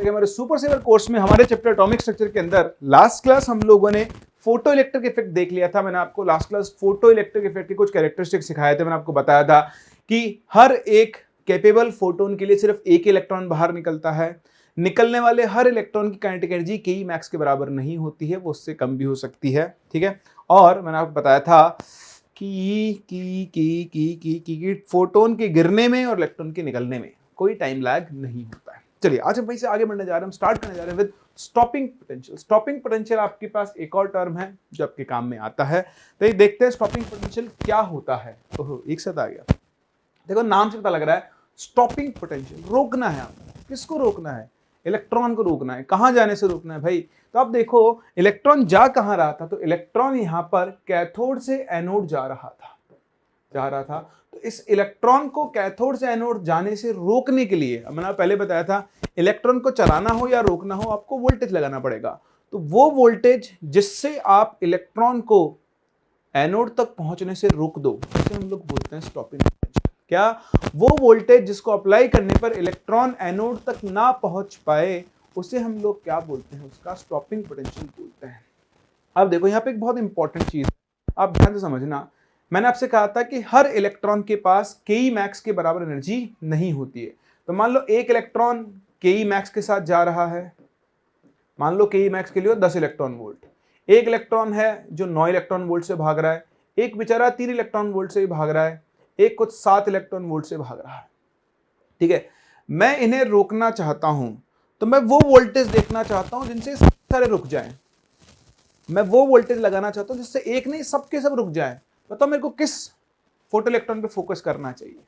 के हमारे super saver course में हमारे चैप्टर एटॉमिक स्ट्रक्चर के अंदर लास्ट क्लास हम लोगों ने फोटो इलेक्ट्रिक इफेक्ट देख लिया था। मैंने आपको last class photo electric effect के कुछ कैरेक्टरिस्टिक सिखाए थे। मैंने आपको बताया था कि हर एक कैपेबल फोटोन के लिए सिर्फ एक इलेक्ट्रॉन बाहर निकलता है। निकलने वाले हर इलेक्ट्रॉन की काइनेटिक एनर्जी के मैक्स के बराबर नहीं होती है, वो उससे कम भी हो सकती है। ठीक है, और मैंने आपको बताया था कि फोटोन के गिरने में और इलेक्ट्रॉन के निकलने में कोई टाइम लैग नहीं होता है। चलिए आज हम वहीं से आगे बढ़ने जा रहे हैं। हम स्टार्ट करने जा रहे हैं with stopping potential. Stopping potential आपके पास एक और टर्म है जो आपके काम में आता है। तो ये देखते हैं स्टॉपिंग पोटेंशियल क्या होता है। ओहो, एक साथ आ गया। देखो नाम से पता लग रहा है स्टॉपिंग पोटेंशियल, रोकना है आपको। किसको रोकना है? इलेक्ट्रॉन को रोकना है। कहां जाने से रोकना है भाई? तो आप देखो इलेक्ट्रॉन जा कहां रहा था, तो इलेक्ट्रॉन यहां पर कैथोड से एनोड जा रहा था। तो इस इलेक्ट्रॉन को कैथोड से एनोड जाने से रोकने के लिए, मैंने पहले बताया था इलेक्ट्रॉन को चलाना हो या रोकना हो आपको वोल्टेज लगाना पड़ेगा। तो वो वोल्टेज जिससे आप इलेक्ट्रॉन को एनोड तक पहुंचने से रोक दो, इसे हम लोग बोलते हैं स्टॉपिंग पोटेंशियल। क्या? वो वोल्टेज जिसको अप्लाई करने पर इलेक्ट्रॉन एनोड तक ना पहुंच पाए, उसे हम लोग क्या बोलते हैं? उसका स्टॉपिंग पोटेंशियल बोलते हैं। अब देखो यहाँ पे एक बहुत इंपॉर्टेंट चीज आप ध्यान से समझना। मैंने आपसे कहा था कि हर इलेक्ट्रॉन के पास के मैक्स के बराबर एनर्जी नहीं होती है। तो मान लो एक इलेक्ट्रॉन के मैक्स के साथ जा रहा है, मान लो के मैक्स के लिए 10 इलेक्ट्रॉन वोल्ट। एक इलेक्ट्रॉन है जो 9 इलेक्ट्रॉन वोल्ट से भाग रहा है, एक बेचारा 3 इलेक्ट्रॉन वोल्ट से भाग रहा है, एक कुछ 7 इलेक्ट्रॉन वोल्ट से भाग रहा है। ठीक है, मैं इन्हें रोकना चाहता हूं तो मैं वो वोल्टेज देखना चाहता हूं जिनसे सारे रुक जाएं। मैं वो वोल्टेज लगाना चाहता हूं जिससे एक नहीं सबके सब रुक जाए। बताओ मेरे को किस फोटो इलेक्ट्रॉन पे फोकस करना चाहिए?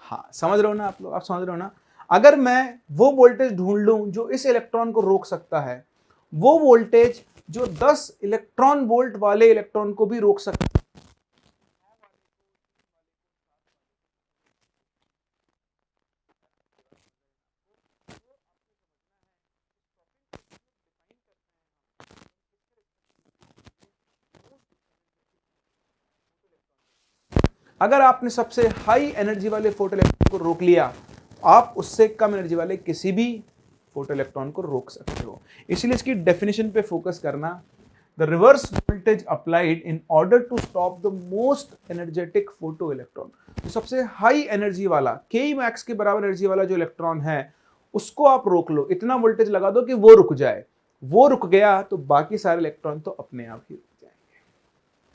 हाँ, समझ रहे हो ना आप लोग? आप समझ रहे हो ना? अगर मैं वो वोल्टेज ढूंढ लूं जो इस इलेक्ट्रॉन को रोक सकता है, वो वोल्टेज जो 10 इलेक्ट्रॉन वोल्ट वाले इलेक्ट्रॉन को भी रोक सकता है, अगर आपने सबसे हाई एनर्जी वाले फोटो इलेक्ट्रॉन को रोक लिया, तो आप उससे कम एनर्जी वाले किसी भी फोटो इलेक्ट्रॉन को रोक सकते हो। इसलिए इसकी डेफिनेशन पे फोकस करना। The reverse voltage applied in order to stop the most energetic photo electron. तो सबसे हाई एनर्जी वाला के मैक्स के बराबर एनर्जी वाला जो इलेक्ट्रॉन है उसको आप रोक लो, इतना वोल्टेज लगा दो कि वो रुक जाए। वो रुक गया तो बाकी सारे इलेक्ट्रॉन तो अपने आप ही रुक जाएंगे।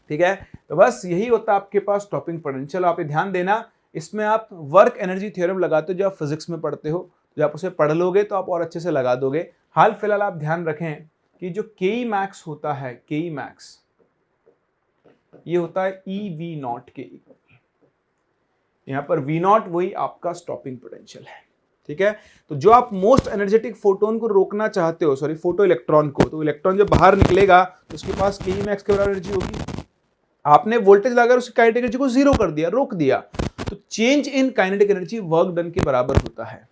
ठीक है, तो बस यही होता है आपके पास स्टॉपिंग पोटेंशियल। आप ध्यान देना, इसमें आप वर्क एनर्जी थ्योरम लगाते हो जो आप फिजिक्स में पढ़ते हो। जब आप उसे पढ़ लोगे तो आप और अच्छे से लगा दोगे। हाल फिलहाल आप ध्यान रखें कि जो के मैक्स होता है, के मैक्स ये होता है EV0 के इक्वल। यहां पर V0 वही आपका स्टॉपिंग पोटेंशियल है। ठीक है, तो जो आप मोस्ट एनर्जेटिक फोटोन को रोकना चाहते हो, सॉरी फोटो इलेक्ट्रॉन को, तो इलेक्ट्रॉन जब बाहर निकलेगा तो उसके पास के मैक्स के बराबर एनर्जी होगी। आपने वोल्टेज लगाकर उसकी काइनेटिक एनर्जी को जीरो कर दिया, रोक दिया, तो change in kinetic energy work done के बराबर होता है।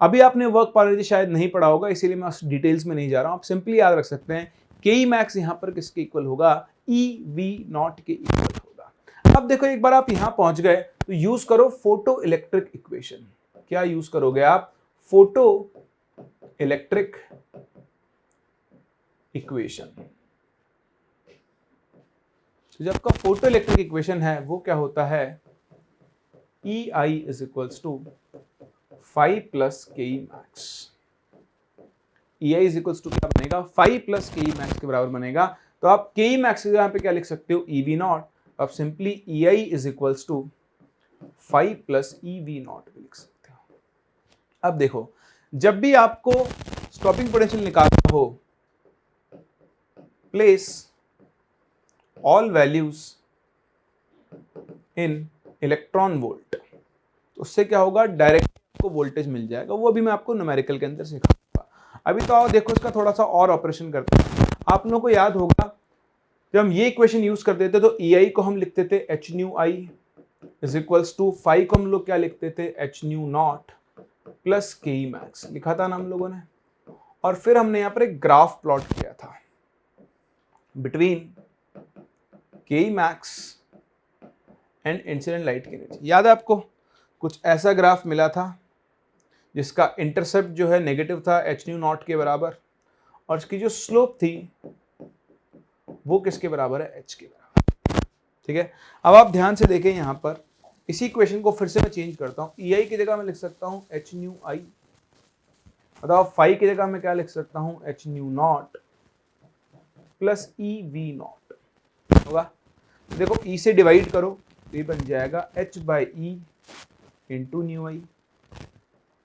अभी आपने वर्क पर एनर्जी शायद नहीं पढ़ा होगा, इसीलिए मैं डिटेल्स में नहीं जा रहा हूं। आप सिंपली याद रख सकते हैं के मैक्स यहां पर किसके इक्वल होगा? EV0 के इक्वल होगा। अब देखो एक बार आप यहां पहुंच गए तो यूज करो फोटो इलेक्ट्रिक इक्वेशन। क्या यूज करोगे आप? Photo electric equation. तो जब आपका फोटो इलेक्ट्रिक इक्वेशन है वो क्या होता है? EI is equals to 5 plus K max. EI is equals to क्या बनेगा? 5 प्लस के मैक्स के बराबर बनेगा। तो आप के मैक्स यहाँ पे क्या लिख सकते हो? EV0। आप simply EI is equals to 5 plus EV0 भी लिख सकते हो। अब देखो, जब भी आपको स्टॉपिंग पोटेंशियल निकालना हो, place all values in electron volt, तो उससे क्या होगा? डायरेक्ट आपको वोल्टेज मिल जाएगा। वो भी मैं आपको न्यूमेरिकल के अंदर सिखाऊंगा। अभी तो आओ देखो इसका थोड़ा सा और ऑपरेशन करते हैं। आप लोगों को याद होगा जब हम ये इक्वेशन यूज करते थे तो EI को हम लिखते थे HNUI इज इक्वल्स टू 5 को हम लोग क्या लिखते थे? HNU0 प्लस के मैक्स लिखा था ना हम लोगों ने। और फिर हमने यहां पर एक ग्राफ प्लॉट किया था बिटवीन के मैक्स एंड इंसिडेंट लाइट की एनर्जी। याद है आपको? कुछ ऐसा ग्राफ मिला था जिसका इंटरसेप्ट जो है नेगेटिव था एच न्यू नॉट के बराबर, और इसकी जो स्लोप थी वो किसके बराबर है, एच के बराबर। ठीक है, अब आप ध्यान से देखें यहां पर इसी इक्वेशन को फिर से मैं चेंज करता हूं, ई आई की जगह मैं लिख सकता हूं एच न्यू आई, बताओ फाई की जगह मैं क्या लिख सकता हूं, H new naught plus E V not होगा। देखो ई से डिवाइड करो तो ये बन जाएगा h by e into nu I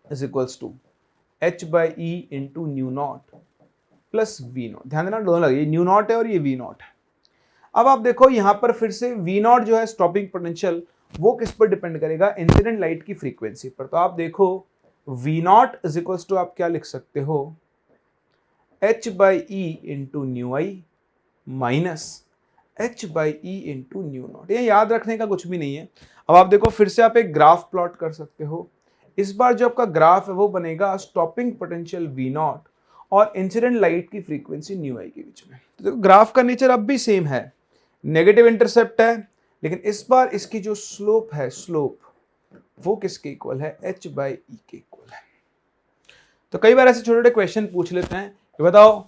is equals to h by e into nu naught plus v naught. ध्यान देना दोनों लगे, ये न्यू नॉट है और ये वी नॉट है। अब आप देखो यहां पर फिर से वी नॉट जो है स्टॉपिंग पोटेंशियल वो किस पर डिपेंड करेगा, इंसिडेंट लाइट की फ्रीक्वेंसी पर। तो आप देखो v naught is equals to आप क्या लिख सकते हो, h by e into nu I minus h by e into nu naught. ये याद रखने का कुछ भी नहीं है। अब आप देखो फिर से आप एक ग्राफ प्लॉट कर सकते हो। इस बार जो आपका ग्राफ है वो बनेगा स्टॉपिंग पोटेंशियल वी नॉट और इंसिडेंट लाइट की फ्रीक्वेंसी न्यू आई के बीच में। तो देखो ग्राफ का नेचर अब भी सेम है, नेगेटिव इंटरसेप्ट है, लेकिन इस बार इसकी जो स्लोप है, स्लोप वो किसके इक्वल है, एच बाई ई के इक्वल है। तो कई बार ऐसे छोटे छोटे क्वेश्चन पूछ लेते हैं कि बताओ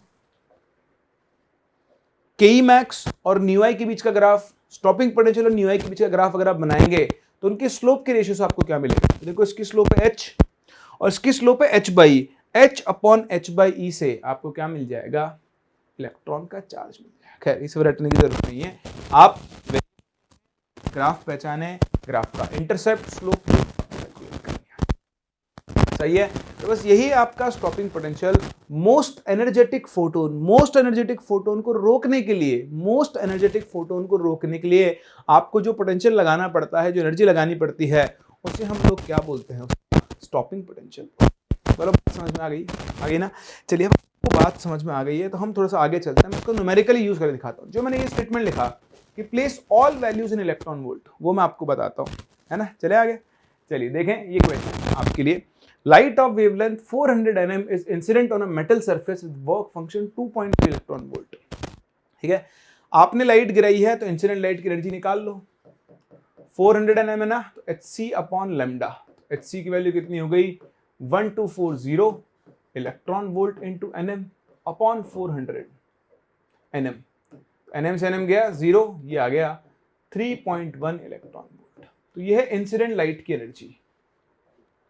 के मैक्स और न्यू आई के बीच का ग्राफ, स्टॉपिंग पोटेंशियल और न्यू आई के बीच का ग्राफ अगर आप बनाएंगे तो उनकी स्लोप के रेशियो से आपको क्या मिलेगा। तो देखो इसकी स्लोप है एच और इसकी स्लोप है h by, h upon h by e से आपको क्या मिल जाएगा, इलेक्ट्रॉन का चार्ज मिल जाएगा। खैर इस पर रटने की जरूरत नहीं है, आप ग्राफ पहचाने, ग्राफ का इंटरसेप्ट स्लोप कैलकुलेट करनी है। सही है, तो बस यही आपका stopping potential. Most energetic photon को रोकने के लिए, मोस्ट एनर्जेटिक फोटोन को रोकने के लिए आपको जो पोटेंशियल लगाना पड़ता है, जो एनर्जी लगानी पड़ती है, उसे हम लोग क्या बोलते हैं, स्टॉपिंग पोटेंशियल। बराबर बात समझ में आ गई ना। चलिए अब आपको बात समझ में आ गई है तो हम थोड़ा सा आगे चलते हैं। मैं इसको न्यूमेरिकली यूज करके दिखाता हूँ। जो मैंने ये स्टेटमेंट लिखा कि place all values in electron volt, वो मैं आपको बताता हूँ, है ना। चले आगे, चलिए देखें ये क्वेश्चन आपके लिए। Light of wavelength 400 nm is incident on a metal surface with work function 2.3 electron volt. ठीक है, आपने लाइट गिराई है तो इंसिडेंट लाइट की एनर्जी निकाल लो। 400 nm है ना, तो hc अपॉन लेमडा, hc की वैल्यू कितनी हो गई, 1240 electron volt into nm upon 400 nm। nm से nm गया 0, ये आ गया 3.1 इलेक्ट्रॉन वोल्ट। तो ये है इंसिडेंट लाइट की एनर्जी।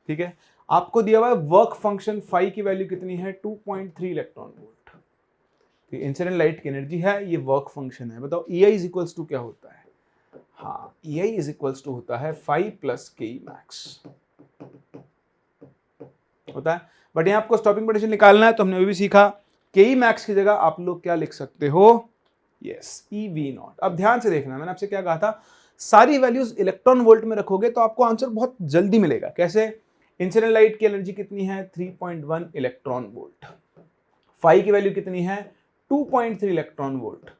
ठीक है, आपको दिया हुआ है वर्क फंक्शन फाई की वैल्यू कितनी है, 2.3 इलेक्ट्रॉन वोल्ट। तो इंसिडेंट लाइट की एनर्जी है, ये वर्क फंक्शन है। बताओ ई आई इज इक्वल्स टू क्या होता है, हाँ ई आई इज इक्वल्स टू होता है फाई प्लस के मैक्स होता है। बट यहाँ आपको स्टॉपिंग पोटेंशियल निकालना है तो हमने भी सीखा के मैक्स की जगह आप लोग क्या लिख सकते हो, यस ई वी नॉट। अब ध्यान से देखना, मैंने आपसे क्या कहा था, सारी वैल्यूज इलेक्ट्रॉन वोल्ट में रखोगे तो आपको आंसर बहुत जल्दी मिलेगा। कैसे, इंसिडेंट लाइट की एनर्जी कितनी है, 3.1 इलेक्ट्रॉन वोल्ट, फाई की वैल्यू कितनी है, 2.3 इलेक्ट्रॉन वोल्ट,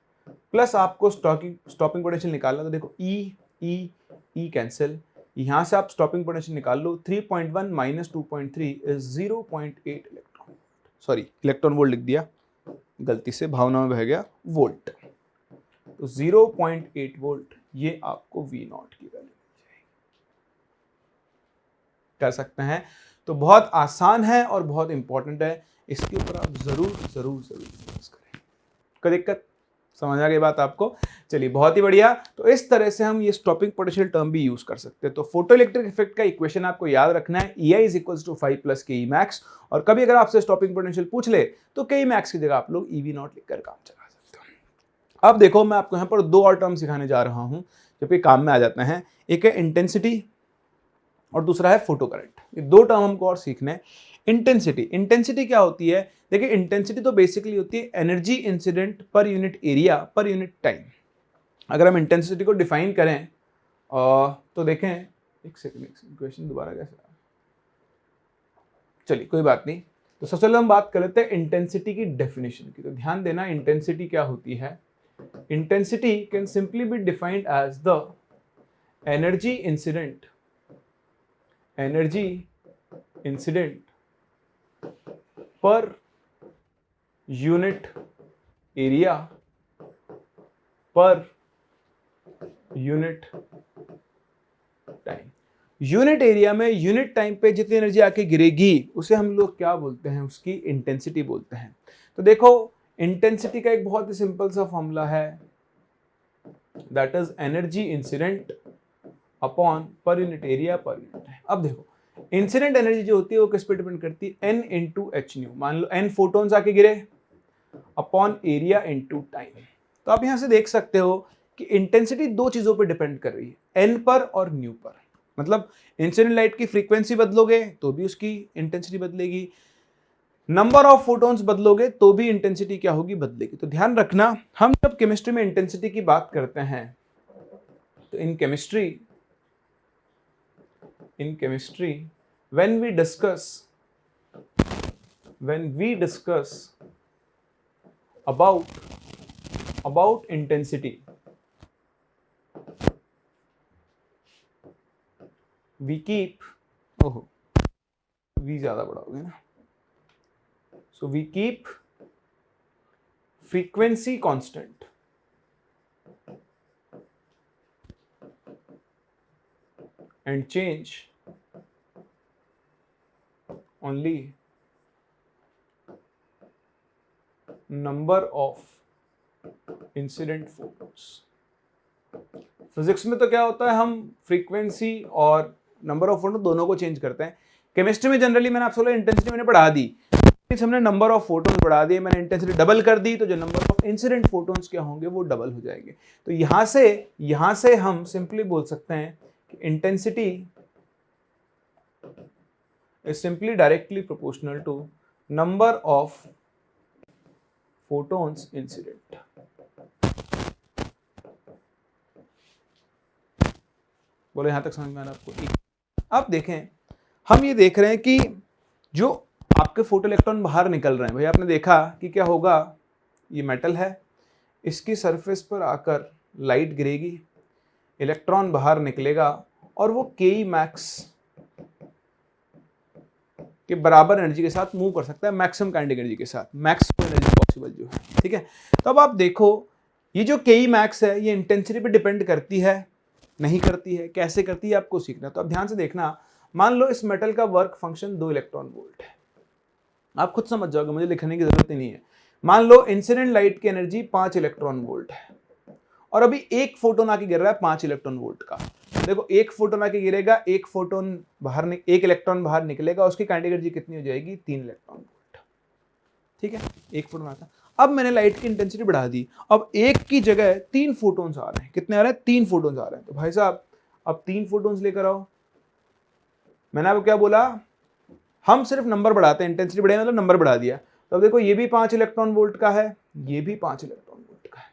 प्लस आपको स्टॉपिंग पोटेंशियल निकालना। तो देखो ई कैंसिल, यहां से आप स्टॉपिंग पोटेंशियल निकाल लो, 3.1 minus 2.3 is 0.8 electron volt. Sorry electron volt लिख दिया, गलती से भावना में बह गया वोल्ट। तो 0.8 वोल्ट ये आपको वी नॉट की वैल्यू कर सकते हैं। तो बहुत आसान है और बहुत इंपॉर्टेंट है, इसके ऊपर आप जरूर फोकस करें। कोई दिक्कत, समझ आ गई बात आपको। चलिए बहुत ही बढ़िया। तो इस तरह से हम ये स्टॉपिंग पोटेंशियल टर्म भी यूज कर सकते हैं। तो फोटो इलेक्ट्रिक इफेक्ट का इक्वेशन आपको याद रखना है, ई आई इज इक्वल्स टू 5 प्लस के ई मैक्स। और कभी अगर आपसे स्टॉपिंग पोटेंशियल पूछ ले तो के ई मैक्स की जगह आप लोग ई वी नॉट लिखकर काम चला सकते हो। अब देखो मैं आपको यहाँ पर दो और टर्म सिखाने जा रहा हूँ जो कि काम में आ जाते हैं। एक है इंटेंसिटी और दूसरा है फोटो करंट। ये दो टर्म हमको और सीखने हैं। इंटेंसिटी क्या होती है, देखिए इंटेंसिटी तो बेसिकली होती है energy incident per unit area per unit time. अगर हम इंटेंसिटी को डिफाइन करें तो देखें, एक सेकंड क्वेश्चन दोबारा कैसे, चलिए कोई बात नहीं। तो सबसे पहले हम बात कर लेते हैं इंटेंसिटी की डेफिनेशन की। तो ध्यान देना, इंटेंसिटी क्या होती है, intensity can simply be defined as the energy incident per unit area per unit time. Unit area में यूनिट टाइम पे जितनी एनर्जी आके गिरेगी उसे हम लोग क्या बोलते हैं, उसकी इंटेंसिटी बोलते हैं। तो देखो इंटेंसिटी का एक बहुत ही सिंपल सा फॉर्मूला है, that is energy incident upon पर unit area per unit time. अब देखो इंसिडेंट एनर्जी जो होती है वो किस पे डिपेंड करती है, n इंटू एच न्यू। मान लो n फोटोन्स आके गिरे अपॉन एरिया इंटू टाइम। तो आप यहां से देख सकते हो कि इंटेंसिटी दो चीजों पर डिपेंड कर रही है, n पर और न्यू पर। मतलब इंसिडेंट लाइट की फ्रीक्वेंसी बदलोगे तो भी उसकी इंटेंसिटी बदलेगी, नंबर ऑफ फोटॉन्स बदलोगे तो भी इंटेंसिटी क्या होगी, बदलेगी। तो ध्यान रखना, हम जब केमिस्ट्री में इंटेंसिटी की बात करते हैं तो in chemistry when we discuss about intensity, we keep v ज्यादा बड़ा हो गया ना, so we keep frequency constant and change only number of incident photons। Physics में तो क्या होता है, हम फ्रीक्वेंसी और नंबर ऑफ फोटोन दोनों को चेंज करते हैं। केमिस्ट्री में जनरली मैंने आपसे बोला इंटेंसिटी मैंने बढ़ा दी, हमने नंबर ऑफ फोटोन्स बढ़ा दिए, मैंने इंटेंसिटी डबल कर दी, तो जो नंबर ऑफ इंसिडेंट फोटोन्स क्या होंगे वो डबल हो जाएंगे। तो यहां से हम सिंपली बोल सकते हैं कि intensity is simply directly proportional to number of photons incident। बोलो यहां तक समझ में आ रहा आपको। अब देखें, हम ये देख रहे हैं कि जो आपके फोटो इलेक्ट्रॉन बाहर निकल रहे हैं, भाई आपने देखा कि क्या होगा, ये मेटल है, इसकी सरफेस पर आकर लाइट गिरेगी, इलेक्ट्रॉन बाहर निकलेगा और वो के मैक्स के बराबर एनर्जी के साथ मूव कर सकता है, मैक्सिमम काइनेटिक एनर्जी के साथ, मैक्सिमम एनर्जी पॉसिबल जो है, ठीक है। तो अब आप देखो ये जो के मैक्स है ये इंटेंसिटी पे डिपेंड करती है, नहीं करती है, कैसे करती है आपको सीखना। तो अब ध्यान से देखना, मान लो इस मेटल का वर्क फंक्शन 2 इलेक्ट्रॉन वोल्ट है, आप खुद समझ जाओगे, मुझे लिखने की जरूरत ही नहीं है। मान लो इंसिडेंट लाइट की एनर्जी 5 इलेक्ट्रॉन वोल्ट है और अभी एक फोटोन आके गिर रहा है 5 इलेक्ट्रॉन वोल्ट का। देखो एक फोटोन आके गिरेगा, एक इलेक्ट्रॉन बाहर निकलेगा, उसकी काइनेटिक एनर्जी कितनी हो जाएगी, 3 इलेक्ट्रॉन वोल्ट, ठीक है। एक फोटोन आता, अब मैंने लाइट की इंटेंसिटी बढ़ा दी, अब एक की जगह 3 फोटोन्स आ रहे हैं, कितने आ रहे हैं, 3 फोटोन्स आ रहे हैं। तो भाई साहब अब 3 फोटोन्स लेकर आओ। मैंने आपको क्या बोला, हम सिर्फ नंबर बढ़ाते हैं, इंटेंसिटी बढ़ाई मतलब नंबर बढ़ा दिया। तो अब देखो ये भी 5 इलेक्ट्रॉन वोल्ट का है, ये भी 5 इलेक्ट्रॉन वोल्ट का है।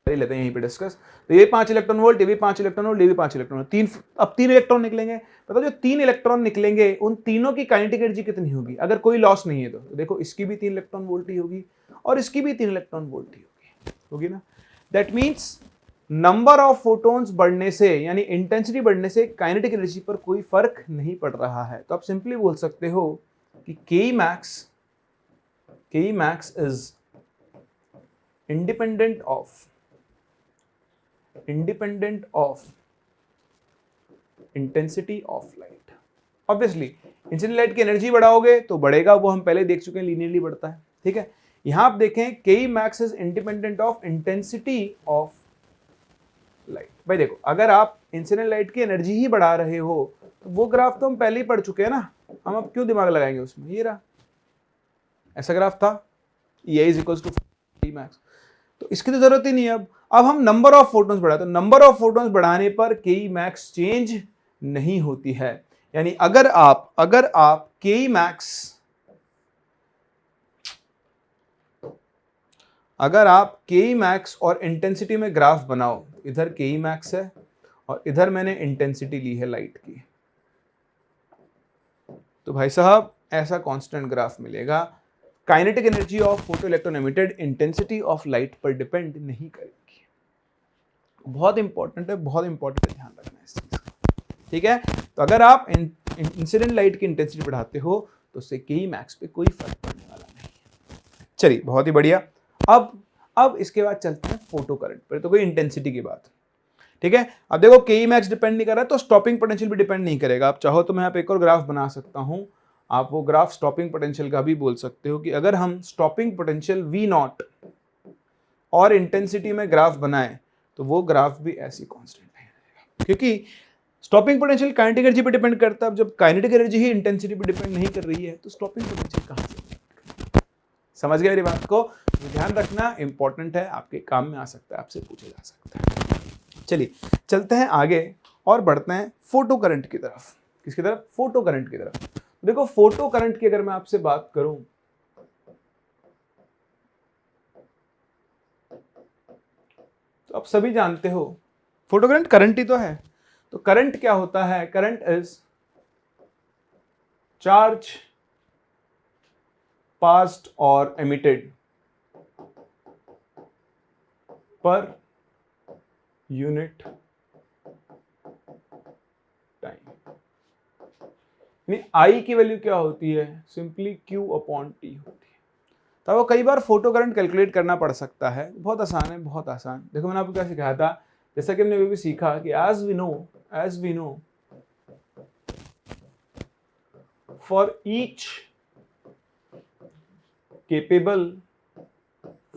लेते हैं यहीं पे डिस्कस। तो ये 5 इलेक्ट्रॉन वोल्ट, ये भी 5 इलेक्ट्रॉन वोल्ट, ये भी 5 इलेक्ट्रॉन वोल्ट, अब 3 इलेक्ट्रॉन निकलेंगे। बताओ जो 3 इलेक्ट्रॉन निकलेंगे उन तीनों की काइनेटिक एनर्जी कितनी होगी, अगर कोई लॉस नहीं है तो देखो इसकी भी 3 इलेक्ट्रॉन वोल्ट ही होगी और इसकी भी 3 इलेक्ट्रॉन वोल्ट ही होगी ना। That means number of photons बढ़ने से यानी इंटेंसिटी बढ़ने से काइनेटिक एनर्जी पर कोई फर्क नहीं पड़ रहा है। तो आप सिंपली बोल सकते हो कि के max is independent of intensity of light. Obviously incident light की एनर्जी बढ़ाओगे तो बढ़ेगा, वो हम पहले देख चुके हैं, लीनियरली बढ़ता है, ठीक है। यहां आप देखें के max is independent of intensity of light. भाई देखो अगर आप इंसिडेंट लाइट की एनर्जी ही बढ़ा रहे हो तो वो ग्राफ तो हम पहले ही पढ़ चुके हैं ना, हम अब क्यों दिमाग लगाएंगे उसमें, ये रहा ऐसा ग्राफ था, E is equals to K max, तो इसकी तो जरूरत ही नहीं है। अब हम नंबर ऑफ फोटॉन्स बढ़ाते हैं, तो नंबर ऑफ फोटॉन्स बढ़ाने पर के मैक्स चेंज नहीं होती है। यानी अगर आप के मैक्स और इंटेंसिटी में ग्राफ बनाओ, इधर के मैक्स है और इधर मैंने इंटेंसिटी ली है लाइट की, तो भाई साहब ऐसा कांस्टेंट ग्राफ मिलेगा। Kinetic energy of photo electron emitted intensity of light पर डिपेंड नहीं करेगी। बहुत इंपॉर्टेंट है, बहुत इंपॉर्टेंट है, ध्यान रखना इस चीज का, ठीक है। तो अगर आप इंसिडेंट लाइट की इंटेंसिटी बढ़ाते हो तो उससे के मैक्स पे कोई फर्क पड़ने वाला नहीं है। चलिए बहुत ही बढ़िया। अब इसके बाद चलते हैं फोटो करंट पर, तो कोई इंटेंसिटी की बात, ठीक है। अब देखो के मैक्स डिपेंड नहीं कर रहा है तो स्टॉपिंग पोटेंशियल भी डिपेंड नहीं करेगा। आप चाहो तो मैं यहाँ पे एक और ग्राफ बना सकता हूं, आप वो ग्राफ स्टॉपिंग पोटेंशियल का भी बोल सकते हो कि अगर हम स्टॉपिंग पोटेंशियल V नॉट और इंटेंसिटी में ग्राफ बनाए तो वो ग्राफ भी ऐसी कांस्टेंट नहीं रहेगा, क्योंकि स्टॉपिंग पोटेंशियल काइनेटिक एनर्जी पे डिपेंड करता है। अब जब काइनेटिक एनर्जी ही इंटेंसिटी पे डिपेंड नहीं कर रही है तो स्टॉपिंग पोटेंशियल कहां से? समझ गए मेरी बात को? तो ध्यान रखना, इंपॉर्टेंट है, आपके काम में आ सकता है, आपसे पूछा जा सकता है। चलिए चलते हैं आगे और बढ़ते हैं फोटो करंट की तरफ। किसकी तरफ? फोटो करंट की तरफ। देखो फोटो करंट की अगर मैं आपसे बात करूं तो आप सभी जानते हो फोटो करंट करंट ही तो है। तो करंट क्या होता है? करंट इज चार्ज पास्ड और एमिटेड पर यूनिट टाइम। आई की वैल्यू क्या होती है? सिंपली Q अपॉन टी होती है। तो वो कई बार फोटो करंट कैलकुलेट करना पड़ सकता है, बहुत आसान है, बहुत आसान। देखो मैंने आपको क्या सिखाया था, जैसा कि हमने भी सीखा कि as we know for each capable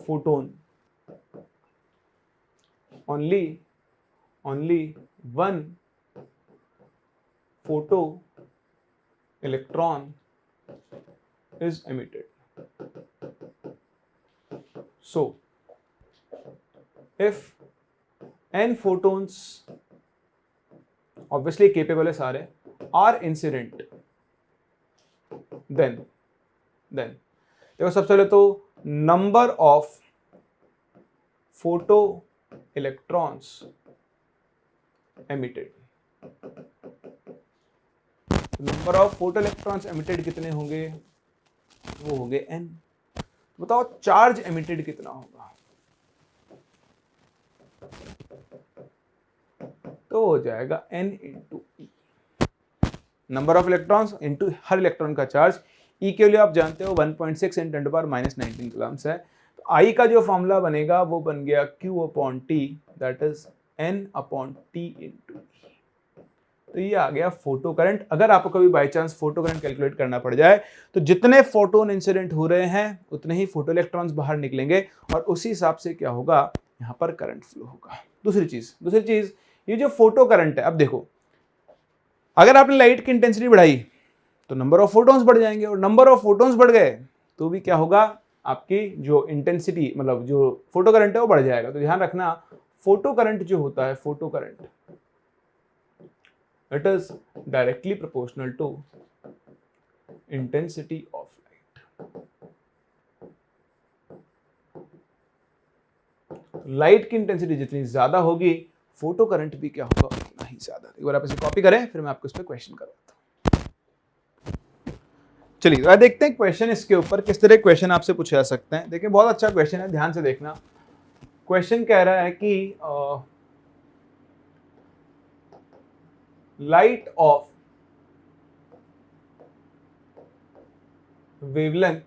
photon only one photo electron is emitted. So if n photons, obviously capable है सारे, are incident, then देखो सबसे पहले तो number of photo electrons emitted, number of photo electrons emitted कितने होंगे? वो होंगे n। बताओ चार्ज एमिटेड कितना होगा? तो हो जाएगा n into E, number of electrons into her electron का चार्ज। ई के लिए आप जानते हो 1.6 × 10⁻19 कूलम्स है। तो आई का जो फॉर्मूला बनेगा वो बन गया Q upon t, that is N upon t into e. तो ये आ गया फोटो करंट। अगर आपको कभी by chance photo current calculate करना पड़ जाए तो जितने फोटोन इंसिडेंट हो रहे हैं उतने ही फोटो इलेक्ट्रॉन्स बाहर निकलेंगे और उसी हिसाब से क्या होगा, यहाँ पर करंट फ्लो होगा। दूसरी चीज ये जो फोटो करंट है, अब देखो अगर आपने लाइट की इंटेंसिटी बढ़ाई तो नंबर ऑफ फोटॉन्स बढ़ जाएंगे, और नंबर ऑफ फोटॉन्स बढ़ गए तो भी क्या होगा, आपकी जो इंटेंसिटी मतलब जो फोटो करंट है वो बढ़ जाएगा। तो ध्यान रखना, फोटो करंट जो होता है, photo current it is directly proportional to intensity of light. Light की इंटेंसिटी जितनी ज्यादा होगी फोटो करंट भी क्या होगा, उतना ही ज्यादा। एक बार आप इसे कॉपी करें फिर मैं आपको इस पर क्वेश्चन करवाता हूं। चलिए तो देखते हैं क्वेश्चन इसके ऊपर, किस तरह क्वेश्चन आपसे पूछे जा सकते हैं। देखिए बहुत अच्छा क्वेश्चन है, ध्यान से देखना। क्वेश्चन कह रहा है कि light of wavelength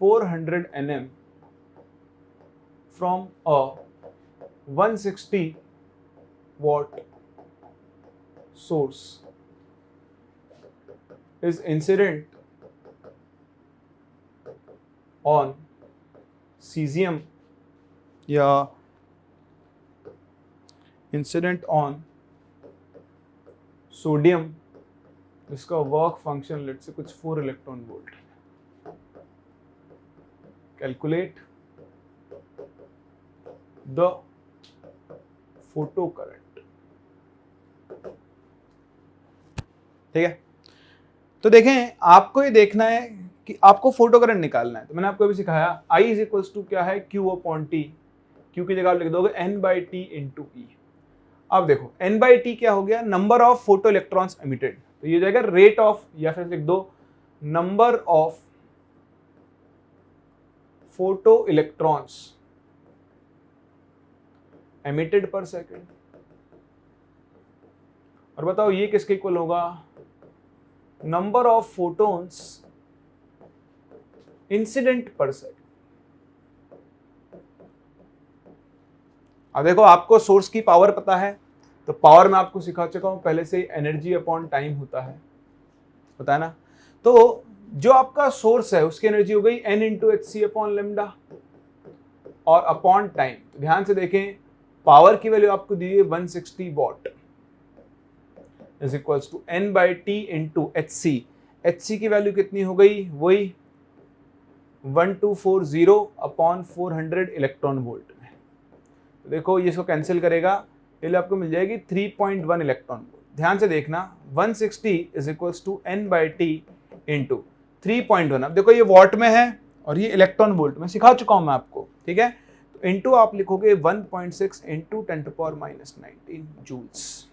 400 nm from a 160 watt source is incident on cesium या इंसिडेंट ऑन सोडियम, इसका वर्क फंक्शन लेट से कुछ 4 electron volt. Calculate the photo current. ठीक है, तो देखें आपको ये देखना है कि आपको फोटो करंट निकालना है। तो मैंने आपको अभी सिखाया I इज इक्वल्स टू क्या है, Q अपॉन टी। Q की जगह आप लिख दोगे N/T इंटू ई। अब देखो N/T क्या हो गया, number of photo electrons emitted, तो ये जाएगा रेट ऑफ, या फिर लिख दो number of photo electrons emitted पर सेकेंड। और बताओ ये किसके इक्वल होगा, नंबर ऑफ फोटोन्स इंसिडेंट पर सेकेंड। अब देखो आपको सोर्स की पावर पता है, तो पावर मैं आपको सिखा चुका हूं पहले से, एनर्जी अपॉन टाइम होता है ना। तो जो आपका सोर्स है उसकी एनर्जी हो गई n into h c upon lambda, और अपॉन टाइम, तो ध्यान से देखें पावर की वैल्यू आपको दी है 160 watt is equals to n by t into h c की वैल्यू कितनी हो गई, वही 1240 अपॉन 400 इलेक्ट्रॉन वोल्ट में। तो देखो ये इसको कैंसिल करेगा, ये आपको मिल जाएगी 3.1 इलेक्ट्रॉन वोल्ट। ध्यान से देखना 160 is equals to n by t into 3.1। अब देखो ये वॉट में है और ये इलेक्ट्रॉन वोल्ट में, सिखा चुका हूं मैं आपको, ठीक है। तो इंटू आप लिखोगे 1.6 इंटू 10⁻⁹ जूल्स।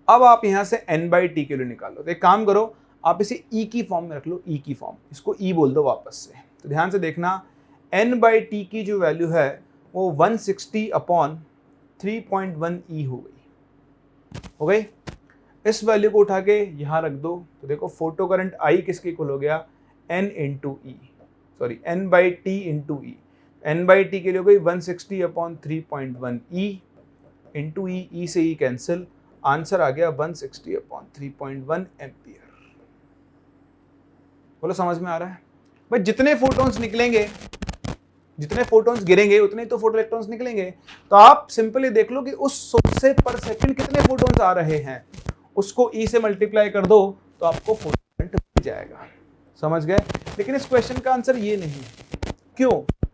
अब आप यहां से n बाई टी के लिए निकालो, तो एक काम करो आप इसे e की फॉर्म में रख लो, e की फॉर्म, इसको e बोल दो वापस से। तो ध्यान से देखना n बाई टी की जो वैल्यू है वो 160 अपॉन 3.1 e हो गई। इस वैल्यू को उठा के यहां रख दो, तो देखो फोटो करंट I किसके इक्वल हो गया, n into E, sorry n by t into E. n by T के लिए हो गई 160 अपॉन 3.1 e इंटू ई से ई कैंसिल, आंसर आ गया 160 अपॉन 3.1 एम्पियर। बोलो समझ में आ रहा है भाई? जितने फोटॉन्स निकलेंगे, जितने फोटॉन्स गिरेंगे उतने तो फोटो इलेक्ट्रॉन्स निकलेंगे। तो आप सिंपली देख लो कि उस सोर्स से पर सेकंड कितने फोटॉन्स आ रहे हैं, उसको ई से मल्टीप्लाई कर दो तो आपको फोटो करंट मिल जाएगा। समझ गए? लेकिन इस क्वेश्चन का आंसर ये नहीं है।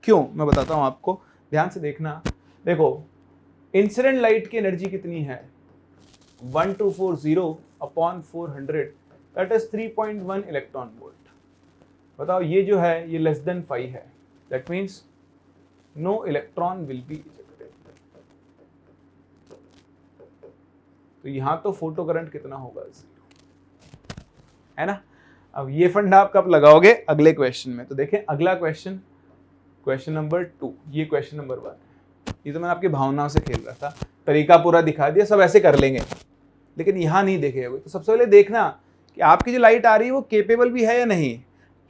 क्यों मैं बताता हूं आपको, ध्यान से देखना। देखो इंसिडेंट लाइट की एनर्जी कितनी है, 1240 upon 400, that is 3.1 electron volt. बताओ ये जो है ये लेस देन 5 है, that means no electron will be ejected. तो यहां तो फोटो करंट कितना होगा, 0, है ना। अब ये फंडा आप कब लगाओगे, अगले क्वेश्चन में। तो देखें अगला क्वेश्चन, क्वेश्चन नंबर 2, ये क्वेश्चन नंबर 1। ये तो मैंने आपकी भावनाओं से खेल रहा था, तरीका पूरा दिखा दिया, सब ऐसे कर लेंगे, लेकिन यहां नहीं देखेगा। तो सबसे पहले देखना कि आपकी जो लाइट आ रही है वो केपेबल भी है या नहीं।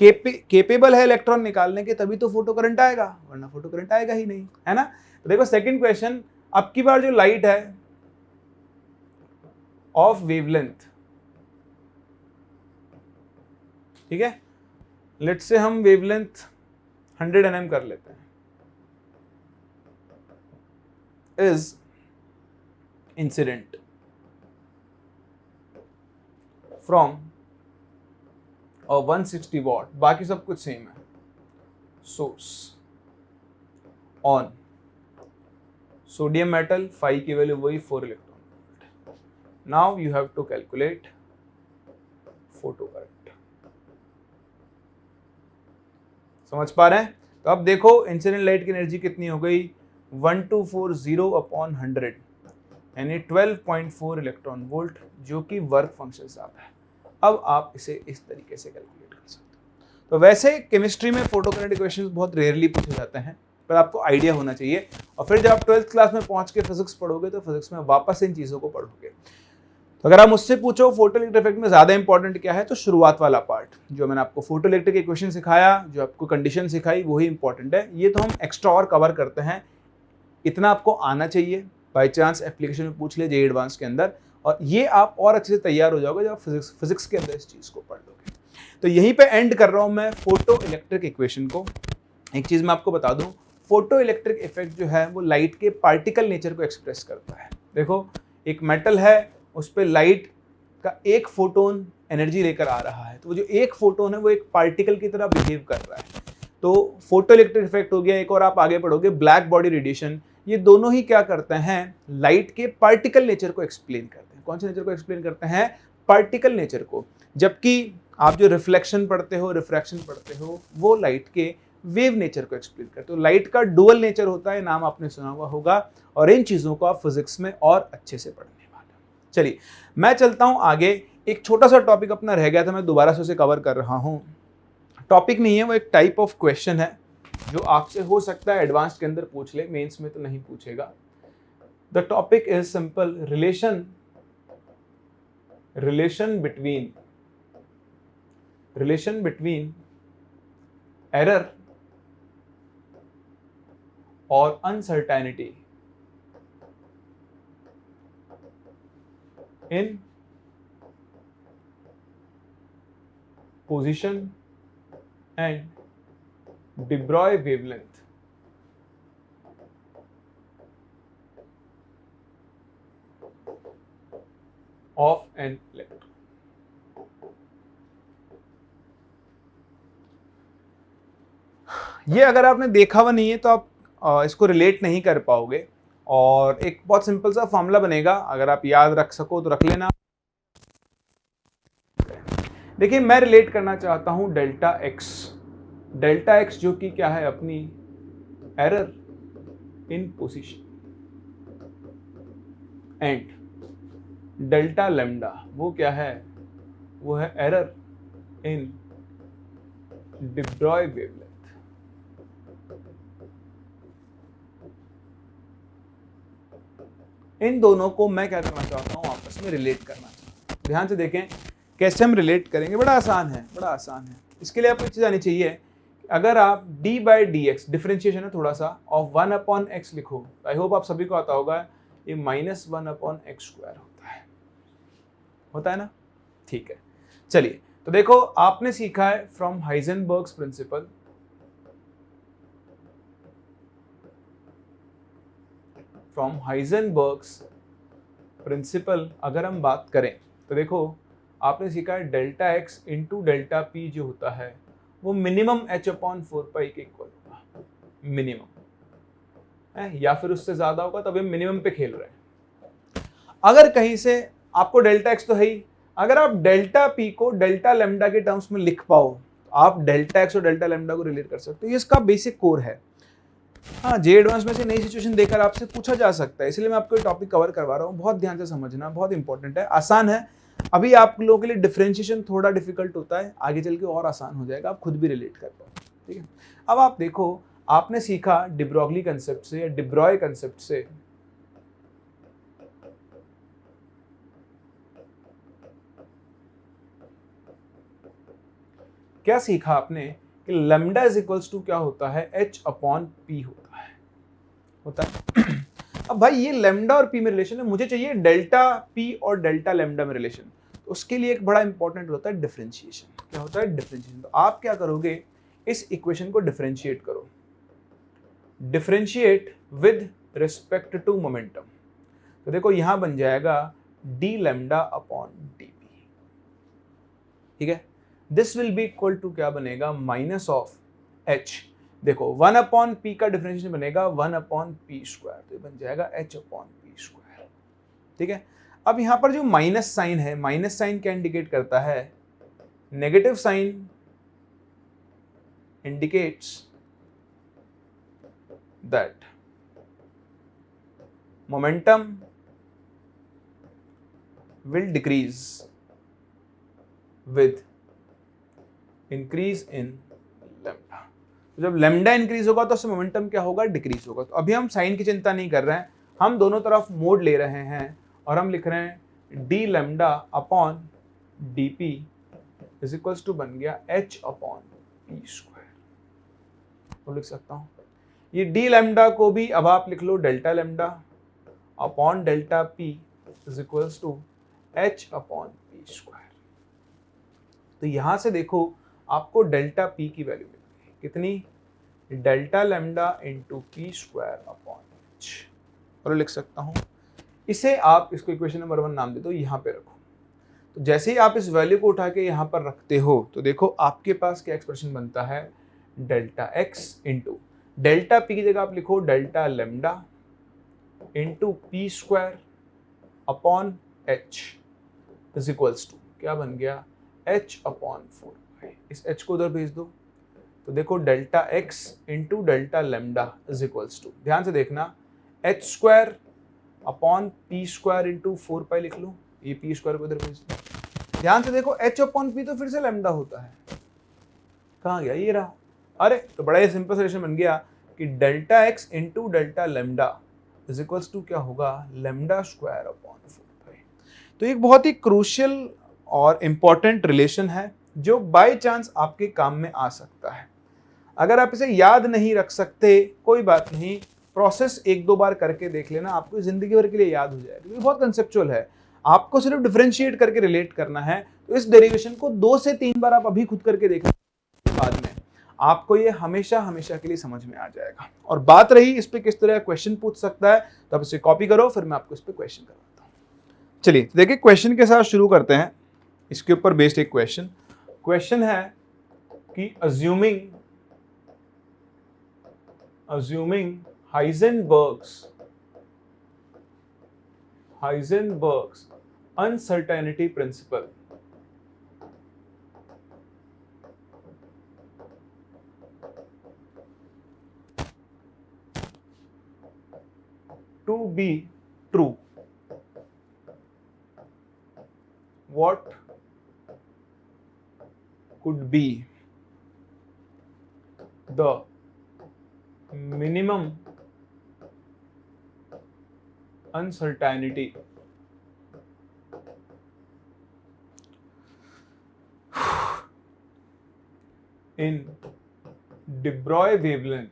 केपेबल है इलेक्ट्रॉन निकालने के, तभी तो फोटो करंट आएगा, वरना फोटो करंट आएगा ही नहीं, है ना। तो देखो सेकंड क्वेश्चन, अब की बार जो लाइट है ऑफ वेवलेंथ, ठीक है, लेट्स से हम वेवलेंथ 100 nm कर लेते हैं, इज इंसिडेंट फ्रॉम और 160 वॉट, बाकी सब कुछ सेम है, source on sodium metal, phi की वैल्यू वही 4 electron volt. Now you have to calculate photo current. समझ पा रहे हैं? तो अब देखो इंसिडेंट लाइट की एनर्जी कितनी हो गई, 1240 अपॉन 100 यानी 12.4 इलेक्ट्रॉन वोल्ट, जो कि वर्क फंक्शन से आता है। अब आप इसे इस तरीके से कैलकुलेट कर सकते हो। तो वैसे केमिस्ट्री में फोटो करंट इक्वेशंस बहुत रेयरली पूछे जाते हैं, पर आपको आइडिया होना चाहिए। और फिर जब आप 12th क्लास में पहुंच के फिजिक्स पढ़ोगे तो फिजिक्स में वापस इन चीज़ों को पढ़ोगे। तो अगर आप मुझसे पूछो फोटो इलेक्ट्रिक इफेक्ट में ज़्यादा इंपॉर्टेंट क्या है, तो शुरुआत वाला पार्ट जो मैंने आपको फोटो इलेक्ट्रिक इक्वेशन सिखाया, जो आपको कंडीशन सिखाई, वही इंपॉर्टेंट है। ये तो हम एक्स्ट्रा और कवर करते हैं, इतना आपको आना चाहिए। बाई चांस एप्लीकेशन में पूछ ले जेईई एडवांस के अंदर, और ये आप और अच्छे से तैयार हो जाओगे जब आप फिजिक्स के अंदर इस चीज़ को पढ़ लोगे। तो यहीं पे एंड कर रहा हूँ मैं फोटो इलेक्ट्रिक इक्वेशन को। एक चीज़ मैं आपको बता दूँ, फोटो इलेक्ट्रिक इफेक्ट जो है वो लाइट के पार्टिकल नेचर को एक्सप्रेस करता है। देखो एक मेटल है, उस पर लाइट का एक फोटोन एनर्जी लेकर आ रहा है, तो वो जो एक फोटोन है वो एक पार्टिकल की तरह बिहेव कर रहा है। तो फोटो इलेक्ट्रिक इफेक्ट हो गया। एक और आप आगे पढ़ोगे ब्लैक बॉडी रेडिएशन, ये दोनों ही क्या करते हैं, लाइट के पार्टिकल नेचर को एक्सप्लेन करते हैं। कौन से नेचर को एक्सप्लेन करते हैं, पार्टिकल नेचर को। जबकि आप जो रिफ्लेक्शन पढ़ते हो, रिफ्रैक्शन पढ़ते हो, वो लाइट के वेव नेचर को एक्सप्लेन करते हो। लाइट का डुअल नेचर होता है, नाम आपने सुना हुआ होगा, और इन चीज़ों को आप फिजिक्स में और अच्छे से पढ़ने वाले हो। चलिए मैं चलता हूँ आगे। एक छोटा सा टॉपिक अपना रह गया था, मैं दोबारा से उसे कवर कर रहा हूँ। टॉपिक नहीं है, वो एक टाइप ऑफ क्वेश्चन है जो आपसे हो सकता है एडवांस के अंदर पूछ ले, मेंस में तो नहीं पूछेगा। The topic is simple, relation between error और uncertainty in position and de Broglie wavelength of an electron. ये अगर आपने देखा हुआ नहीं है तो आप इसको रिलेट नहीं कर पाओगे, और एक बहुत सिंपल सा फॉर्मूला बनेगा, अगर आप याद रख सको तो रख लेना। देखिए मैं रिलेट करना चाहता हूं डेल्टा एक्स जो कि क्या है, अपनी error in position, and delta lambda वो क्या है, वो है error in de Broglie wavelength। इन दोनों को मैं क्या करना चाहता हूं, आपस में रिलेट करना चाहता हूं। ध्यान से देखें कैसे हम रिलेट करेंगे, बड़ा आसान है। इसके लिए आपको एक चीज आनी चाहिए, अगर आप d by D x differentiation है थोड़ा सा ऑफ 1/x लिखो, आई होप आप सभी को आता होगा, ये -1/x² होता है ना। ठीक है, चलिए तो देखो आपने सीखा है फ्रॉम हाइजेनबर्ग्स प्रिंसिपल, अगर हम बात करें तो देखो आपने सीखा है delta x into delta P जो होता है वो मिनिमम h/4π के इक्वल होगा, मिनिमम है, या फिर उससे ज्यादा होगा तब हम मिनिमम पे खेल रहे हैं। अगर कहीं से आपको डेल्टा एक्स तो है ही, अगर आप डेल्टा पी को डेल्टा लैम्डा के टर्म्स में लिख पाओ तो आप डेल्टा एक्स और डेल्टा लैम्डा को रिलेट कर सकते हो। ये इसका बेसिक कोर है। हाँ, जे एडवांस में से नई सिचुएशन देकर आपसे पूछा जा सकता है, इसलिए मैं आपको ये टॉपिक कवर करवा रहा हूँ। बहुत ध्यान से समझना, बहुत इंपॉर्टेंट है, आसान है। अभी आप लोगों के लिए डिफरेंशिएशन थोड़ा डिफिकल्ट होता है, आगे चल के और आसान हो जाएगा, आप खुद भी रिलेट कर पाओ। ठीक है, अब आप देखो आपने सीखा de Broglie कंसेप्ट से या de Broglie कंसेप्ट से क्या सीखा आपने कि लैम्डा इज इक्वल्स टू क्या होता है, h/p होता है। अब भाई ये लैम्डा और p में रिलेशन है, मुझे चाहिए डेल्टा p और डेल्टा लैम्डा में रिलेशन, तो उसके लिए एक बड़ा इंपॉर्टेंट होता है डिफरेंशिएशन। क्या होता है डिफरेंशिएशन, तो आप क्या करोगे, इस इक्वेशन को डिफरेंशिएट करो, differentiate with respect to momentum. तो देखो यहां बन जाएगा d λ/dp, ठीक है। This will be equal to क्या बनेगा, माइनस ऑफ h, देखो 1/p का डिफरेंशिएशन बनेगा 1/p², तो ये बन जाएगा h/p², ठीक है। अब यहां पर जो माइनस साइन है, माइनस साइन क्या इंडिकेट करता है, negative sign indicates that momentum will decrease with increase in lambda. जब लैम्डा इंक्रीज होगा तो उससे मोमेंटम क्या होगा, डिक्रीज होगा। तो अभी हम साइन की चिंता नहीं कर रहे हैं, हम दोनों तरफ मोड ले रहे हैं और हम लिख रहे हैं d λ/dp is equals to बन गया h/p², तो लिख सकता हूं ये d लैम्डा को भी अब आप लिख लो delta lambda upon delta p is equals to h/p²। तो यहां से देखो आपको डेल्टा p की वैल्यू मिल गई, कितनी, डेल्टा लैम्डा इंटू p²/h, और लिख सकता हूं इसे, आप इसको इक्वेशन नंबर 1 नाम दे दो, यहां पे रखो। तो जैसे ही आप इस वैल्यू को उठा के यहां पर रखते हो तो देखो आपके पास क्या एक्सप्रेशन बनता है, delta x into delta p की जगह आप लिखो delta lambda into p²/h is equals to क्या बन गया, h/4π। इस h को उधर भेज दो, तो देखो delta x into delta lambda is equals to, ध्यान से देखना, h²/p² इंटू 4π लिख लो, ये p² को उधर भेज दो। ध्यान से देखो h/p तो फिर से लैम्डा होता है, कहाँ गया, ये रहा। अरे तो बड़ा ही सिंपल रिलेशन बन गया कि delta x into delta lambda is equals to क्या होगा, λ²/4π। तो एक बहुत ही क्रूशियल और इम्पॉर्टेंट रिलेशन है जो बाय चांस आपके काम में आ सकता है। अगर आप इसे याद नहीं रख सकते कोई बात नहीं, प्रोसेस 1-2 बार करके देख लेना, आपको जिंदगी भर के लिए याद हो जाएगा। ये बहुत कंसेप्चुअल है, आपको सिर्फ डिफरेंशिएट करके रिलेट करना है, तो इस डेरिवेशन को 2 से 3 बार आप अभी खुद करके देखना, बाद में आपको ये हमेशा हमेशा के लिए समझ में आ जाएगा। और बात रही इस पे किस तरह क्वेश्चन पूछ सकता है, तो आप इसे कॉपी करो, फिर मैं आपको इस पे क्वेश्चन करवाता हूँ। चलिए देखिए क्वेश्चन के साथ शुरू करते हैं। इसके ऊपर बेस्ड एक क्वेश्चन है कि assuming Heisenberg's uncertainty principle to be true, what could be the minimum uncertainty in de Broglie wavelength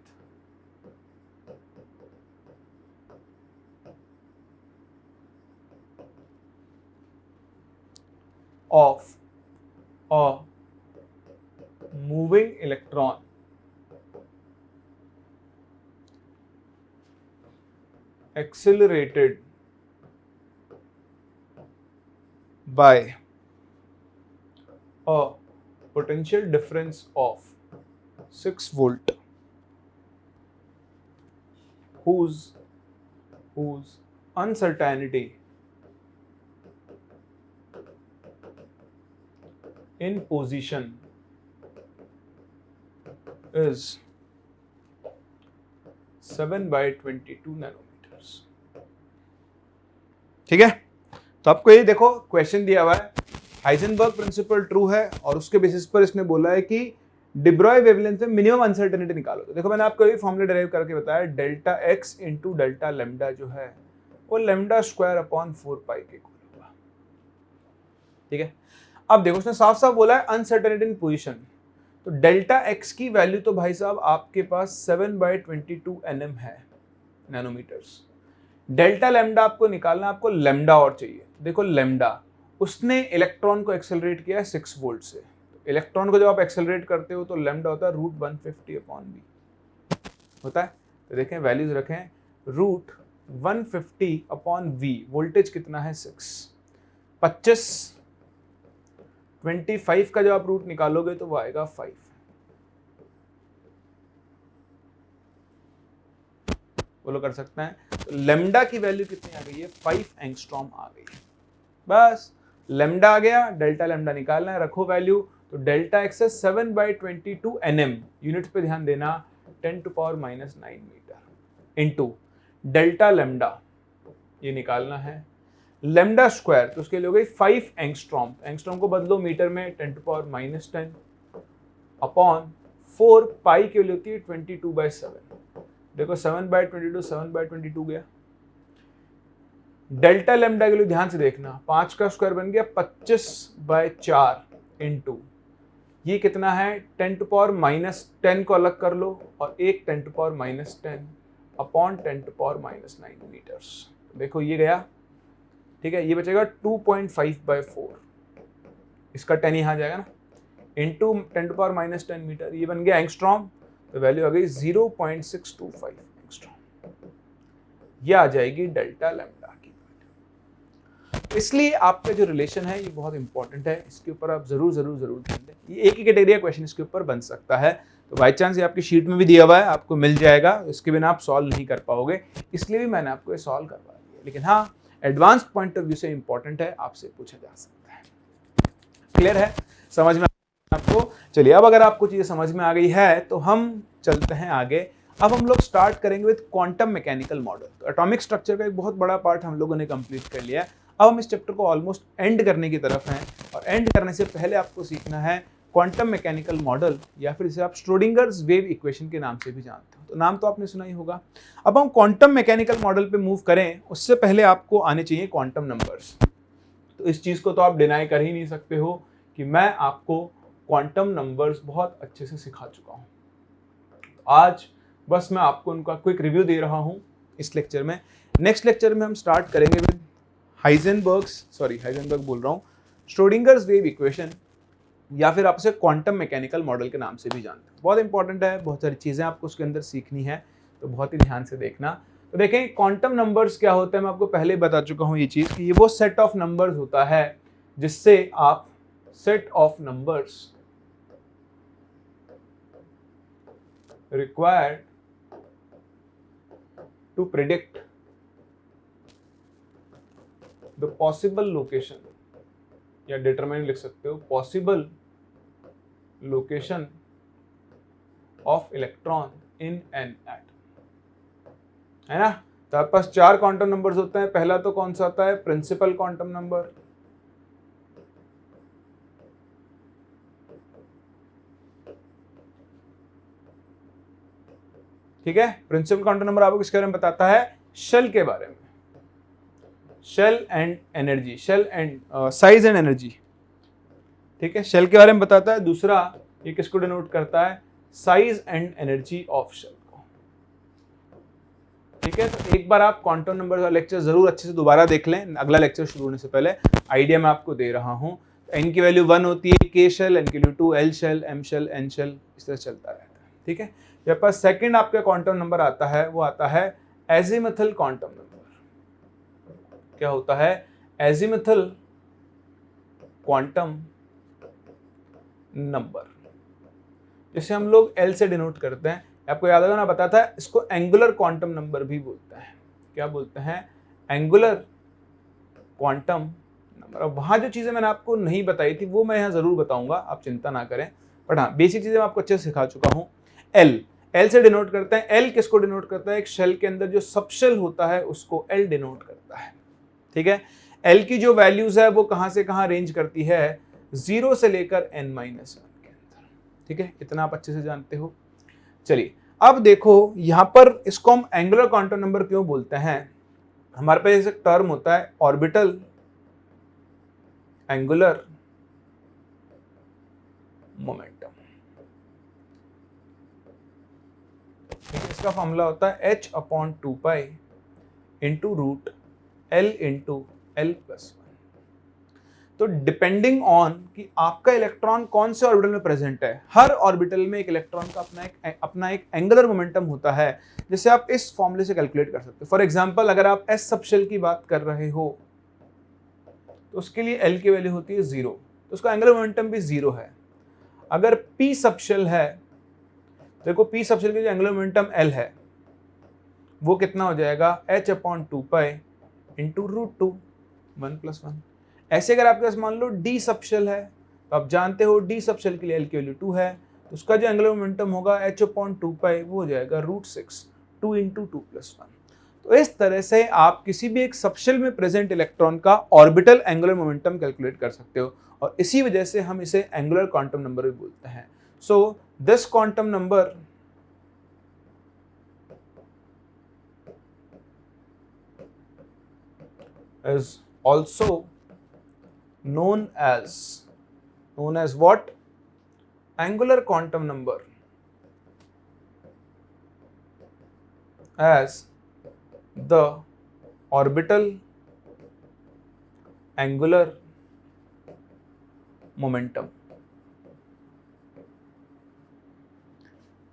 of a moving electron accelerated by a potential difference of 6 volt, whose uncertainty in position is 7/22 nanometers। ठीक है, तो आपको ये देखो question दिया हुआ है, Heisenberg principal true है और उसके बेसिस पर इसने बोला है कि de Broglie वेवलेंथ में मिनिमम अनसर्टेनिटी निकालो। तो देखो मैंने आपको ये फॉर्मूला डेराइव करके बताया, delta x into delta lambda जो है वो लेमडा स्क्वायर अपॉन 4 पाई के इक्वल होगा। ठीक है, अब देखो उसने साफ साफ बोला है अनसर्टेनिटी इन पोजिशन, तो डेल्टा एक्स की वैल्यू तो भाई साहब आपके पास 7/22 nm है, नैनोमीटर्स। डेल्टा लेमडा आपको निकालना, आपको लेमडा और चाहिए। देखो लेमडा, उसने इलेक्ट्रॉन को एक्सेलरेट किया है 6 वोल्ट से। तो इलेक्ट्रॉन को जब आप एक्सेलरेट करते हो तो लेमडा होता है √150/v होता है। तो देखें वैल्यूज रखें, √150/v, वोल्टेज कितना है 6, 25 का जब आप रूट निकालोगे तो वो आएगा 5। बोलो कर सकते हैं। तो लेमडा की वैल्यू कितनी आ गई है, 5 एंगस्ट्रॉम आ गई है। बस लेमडा आ गया, डेल्टा लेमडा निकालना है, रखो वैल्यू। तो डेल्टा एक्स है 7/22 nm, यूनिट पे ध्यान देना 10⁻⁹ मीटर, इनटू डेल्टा लेमडा ये निकालना है, लेमडा स्क्वायर तो उसके लिए हो गई 5 एंगस्ट्रॉम, एंगस्ट्रॉम को बदलो मीटर में 10⁻⁻10 अपॉन 4 पाई की वैल्यू होती है 22/7। देखो 7/22 7/22 गया। डेल्टा लेमडा के लिए ध्यान से देखना, 5 का स्क्वायर बन गया 25/4 इंटू ये कितना है 10⁻⁻10 को अलग कर लो और एक 10⁻⁻10 अपॉन 10⁻⁹ मीटर्स। देखो ये गया, ठीक है, ये बचेगा 2.5/4, इसका 10 यहाँ जाएगा ना, इंटू 10⁻⁻10 मीटर, ये बन गया एंगस्ट्रॉम। तो वैल्यू आ गई 0.625 एंगस्ट्रॉम, ये आ जाएगी डेल्टा लेमडा की। इसलिए आपका जो रिलेशन है ये बहुत इंपॉर्टेंट है, इसके ऊपर आप जरूर ध्यान दें। ये एक ही कैटेगरी का क्वेश्चन इसके ऊपर बन सकता है, तो बाई चांस ये आपकी शीट में भी दिया हुआ है, आपको मिल जाएगा, इसके बिना आप सॉल्व नहीं कर पाओगे, इसलिए भी मैंने आपको ये सॉल्व करवा दिया। लेकिन हाँ, एडवांस पॉइंट ऑफ व्यू से इंपॉर्टेंट है, आपसे पूछा जा सकता है। क्लियर है, समझ में आपको? चलिए अब अगर आपको चीजें समझ में आ गई है तो हम चलते हैं आगे। अब हम लोग स्टार्ट करेंगे विद क्वांटम मैकेनिकल मॉडल। तो एटॉमिक स्ट्रक्चर का एक बहुत बड़ा पार्ट हम लोगों ने कंप्लीट कर लिया है। अब हम इस चैप्टर को ऑलमोस्ट एंड करने की तरफ हैं, और एंड करने से पहले आपको सीखना है क्वांटम मैकेनिकल मॉडल, या फिर इसे आप श्रोडिंगर्स वेव इक्वेशन के नाम से भी जानते हो। तो नाम तो आपने सुना ही होगा। अब हम क्वांटम मैकेनिकल मॉडल पे मूव करें उससे पहले आपको आने चाहिए क्वांटम नंबर्स। तो इस चीज़ को तो आप डिनाई कर ही नहीं सकते हो कि मैं आपको क्वांटम नंबर्स बहुत अच्छे से सिखा चुका हूँ। आज बस मैं आपको उनका क्विक रिव्यू दे रहा हूँ इस लेक्चर में। नेक्स्ट लेक्चर में हम स्टार्ट करेंगे विद हाइजेनबर्ग बोल रहा हूँ, श्रोडिंगर्स वेव इक्वेशन, या फिर आप उसे क्वांटम मैकेनिकल मॉडल के नाम से भी जानते हैं। बहुत इंपॉर्टेंट है, बहुत सारी चीज़ें आपको उसके अंदर सीखनी है, तो बहुत ही ध्यान से देखना। तो देखें क्वांटम नंबर्स क्या होते हैं, मैं आपको पहले बता चुका हूँ ये चीज़ कि ये वो सेट ऑफ नंबर्स होता है जिससे आप set of numbers required to predict the possible location, या डिटरमिनेंट लिख सकते हो, possible location of electron in an atom, है ना। तो आपके पास 4 क्वांटम नंबर्स होते हैं। पहला तो कौन सा आता है, प्रिंसिपल क्वांटम नंबर, ठीक है। प्रिंसिपल क्वांटम नंबर आपको किसके बारे में बताता है, शेल के बारे में, shell and energy, shell and size and energy, ठीक है, शेल के बारे में बताता है। दूसरा ये किसको डिनोट करता है, size and energy of shell को, ठीक है। तो एक बार आप क्वांटम नंबर का लेक्चर जरूर अच्छे से दोबारा देख लें, अगला लेक्चर शुरू होने से पहले आइडिया मैं आपको दे रहा हूं। एन की वैल्यू 1 होती है, के शेल, एन की value 2, L shell, M shell, N shell, इस तरह चलता रहता है, ठीक है। जब पास सेकंड आपका क्वांटम नंबर आता है, वो आता है एजीमुथल क्वांटम नंबर। क्या होता है, एजीमुथल क्वांटम नंबर, जिसे हम लोग एल से डिनोट करते हैं। आपको याद होगा ना, बताता है इसको एंगुलर क्वांटम नंबर भी बोलते हैं। क्या बोलते हैं, एंगुलर क्वांटम नंबर। और वहां जो चीजें मैंने आपको नहीं बताई थी वो मैं यहाँ जरूर बताऊंगा, आप चिंता ना करें, बट हाँ बेसिक चीजें मैं आपको अच्छे से सिखा चुका हूँ। एल से डिनोट करते हैं। एल किसको डिनोट करता है, एक शेल के अंदर जो सबशेल होता है उसको एल डिनोट करता है, ठीक है। एल की जो वैल्यूज है वो कहां से कहां रेंज करती है, 0 से लेकर n-1 के अंदर, ठीक है। इतना आप अच्छे से जानते हो। चलिए अब देखो यहां पर इसको हम एंगुलर क्वांटम नंबर क्यों बोलते हैं। हमारे पास एक टर्म होता है ऑर्बिटल एंगुलर मोमेंटम, इसका फॉर्मूला होता है h/2π into root l into l+1। तो डिपेंडिंग ऑन कि आपका इलेक्ट्रॉन कौन से ऑर्बिटल में प्रेजेंट है, हर ऑर्बिटल में एक इलेक्ट्रॉन का अपना एक एंगुलर मोमेंटम होता है, जिसे आप इस फॉर्मूले से कैलकुलेट कर सकते हो। फॉर एग्जांपल अगर आप s सबशेल की बात कर रहे हो तो उसके लिए l की वैल्यू होती है 0, तो उसका एंगुलर मोमेंटम भी 0 है। अगर p सबशेल है, देखो p सबशेल की जो एंगुलर मोमेंटम l है वो कितना हो जाएगा, h/2π इंटू रूट 2 1+1। ऐसे अगर आपके पास मान लो d सबशेल है, तो आप जानते हो d सबशेल के लिए l की वैल्यू 2 है, तो उसका जो एंगुलर मोमेंटम होगा h/2π वो हो जाएगा √6, 2 इंटू 2+1। तो इस तरह से आप किसी भी एक सबशेल में प्रेजेंट इलेक्ट्रॉन का ऑर्बिटल एंगुलर मोमेंटम कैलकुलेट कर सकते हो, और इसी वजह से हम इसे एंगुलर क्वांटम नंबर भी बोलते हैं। So this quantum number is also known as what, angular quantum number, as the orbital angular momentum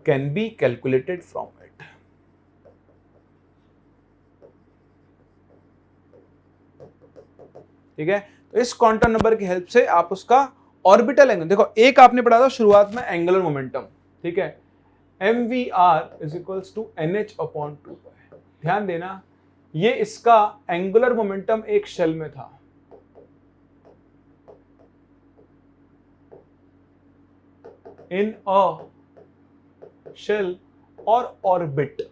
can be calculated from it। ठीक है, तो इस क्वांटम नंबर की हेल्प से आप उसका ऑर्बिटल एंगल, देखो एक आपने पढ़ा था शुरुआत में एंगुलर मोमेंटम, ठीक है, mvr is equals to nh/2π। ध्यान देना ये इसका एंगुलर मोमेंटम एक शेल में था, इन अ शेल और ऑर्बिट।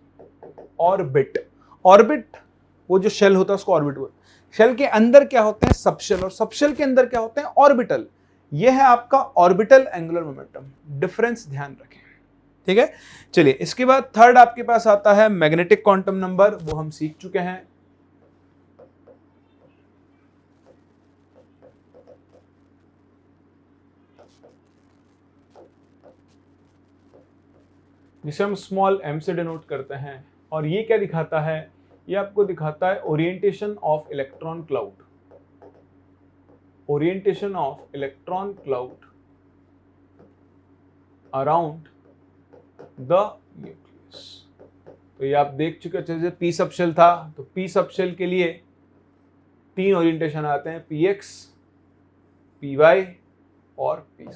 ऑर्बिट वो जो शेल होता है उसको ऑर्बिट बोलते हैं। शेल के अंदर क्या होते हैं, सबशेल, और सबशेल के अंदर क्या होते हैं, ऑर्बिटल। ये है आपका ऑर्बिटल एंगुलर मोमेंटम, डिफरेंस ध्यान रखें, ठीक है। चलिए इसके बाद थर्ड आपके पास आता है मैग्नेटिक क्वांटम नंबर, वो हम सीख चुके हैं। जिसे हम स्मॉल m से डिनोट करते हैं, और ये क्या दिखाता है, ये आपको दिखाता है orientation of electron cloud. Orientation of electron cloud around the nucleus. तो ये आप देख चुके अच्छे से, पी सबशेल था, तो पी सबशेल के लिए 3 ओरिएंटेशन आते हैं, px, py और p।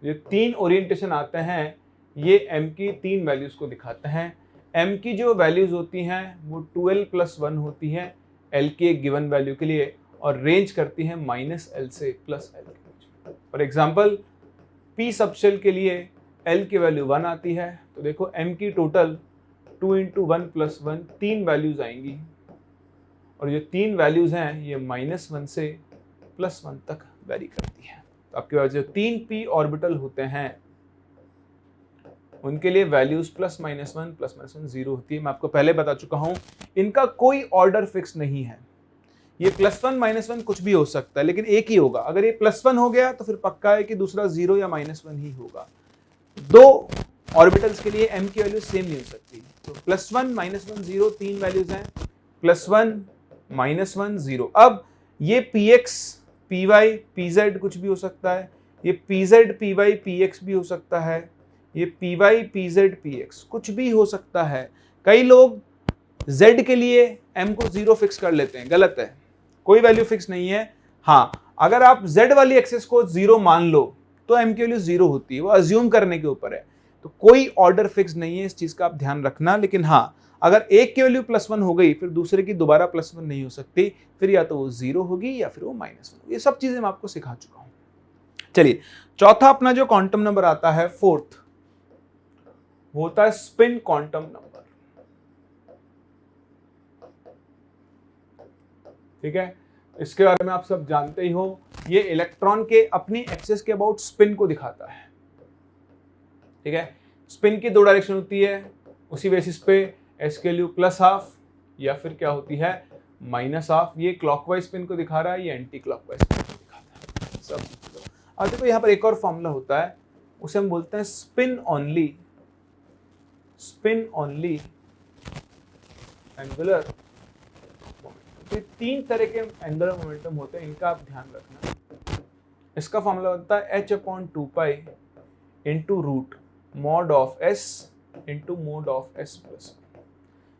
ये 3 ओरिएंटेशन आते हैं, ये m की 3 वैल्यूज को दिखाते हैं। m की जो वैल्यूज होती हैं वो 2l+1 होती है l की एक गिवन वैल्यू के लिए, और रेंज करती है -l से +l के बीच। फॉर एग्जाम्पल p सबशेल के लिए l की वैल्यू 1 आती है, तो देखो m की टोटल 2 × 1+1 3 वैल्यूज आएंगी, और ये 3 वैल्यूज हैं ये -1 से +1 तक वेरी करती है। तो आपके पास जो 3 p ऑर्बिटल होते हैं उनके लिए वैल्यूज +-1 0 होती है। मैं आपको पहले बता चुका हूं, इनका कोई ऑर्डर फिक्स नहीं है। ये +1 -1 कुछ भी हो सकता है, लेकिन एक ही होगा। अगर ये +1 हो गया तो फिर पक्का है कि दूसरा 0 या -1 ही होगा। 2 ऑर्बिटल्स के लिए m की वैल्यू सेम नहीं हो सकती। तो +1 -1 0 3 वैल्यूज हैं, +1 -1 0। अब ये px py pz कुछ भी हो सकता है, ये pz py px भी हो सकता है, ये py pz px कुछ भी हो सकता है। कई लोग z के लिए m को 0 फिक्स कर लेते हैं, गलत है, कोई वैल्यू फिक्स नहीं है। हाँ, अगर आप z वाली एक्सिस को 0 मान लो तो m की वैल्यू 0 होती है, वो अज्यूम करने के ऊपर है। तो कोई ऑर्डर फिक्स नहीं है, इस चीज का आप ध्यान रखना। लेकिन हाँ, अगर एक की वैल्यू +1 हो गई फिर दूसरे की दोबारा +1 नहीं हो सकती, फिर या तो वो 0 होगी या फिर वो -1 होगी। ये सब चीजें मैं आपको सिखा चुका हूं। चलिए, चौथा अपना जो क्वांटम नंबर आता है, 4th, वो होता है स्पिन क्वांटम नंबर। ठीक है, इसके बारे में आप सब जानते ही हो। ये इलेक्ट्रॉन के अपनी एक्सिस के अबाउट स्पिन को दिखाता है। ठीक है, स्पिन की 2 डायरेक्शन होती है, उसी बेसिस पे एस के वैल्यू +½ या फिर क्या होती है -½ ये क्लॉकवाइज स्पिन को दिखा रहा है, ये एंटी क्लॉकवाइज स्पिन को दिखाता है। सब अब देखो यहाँ पर एक और फॉर्मूला होता है, उसे हम बोलते हैं स्पिन ऑनली एंगुलर मोमेंटम। 3 तरह के एंगुलर मोमेंटम होते हैं, इनका आप ध्यान रखना। इसका फॉर्मूला होता है h/2π × √mod(s) × mod(s+).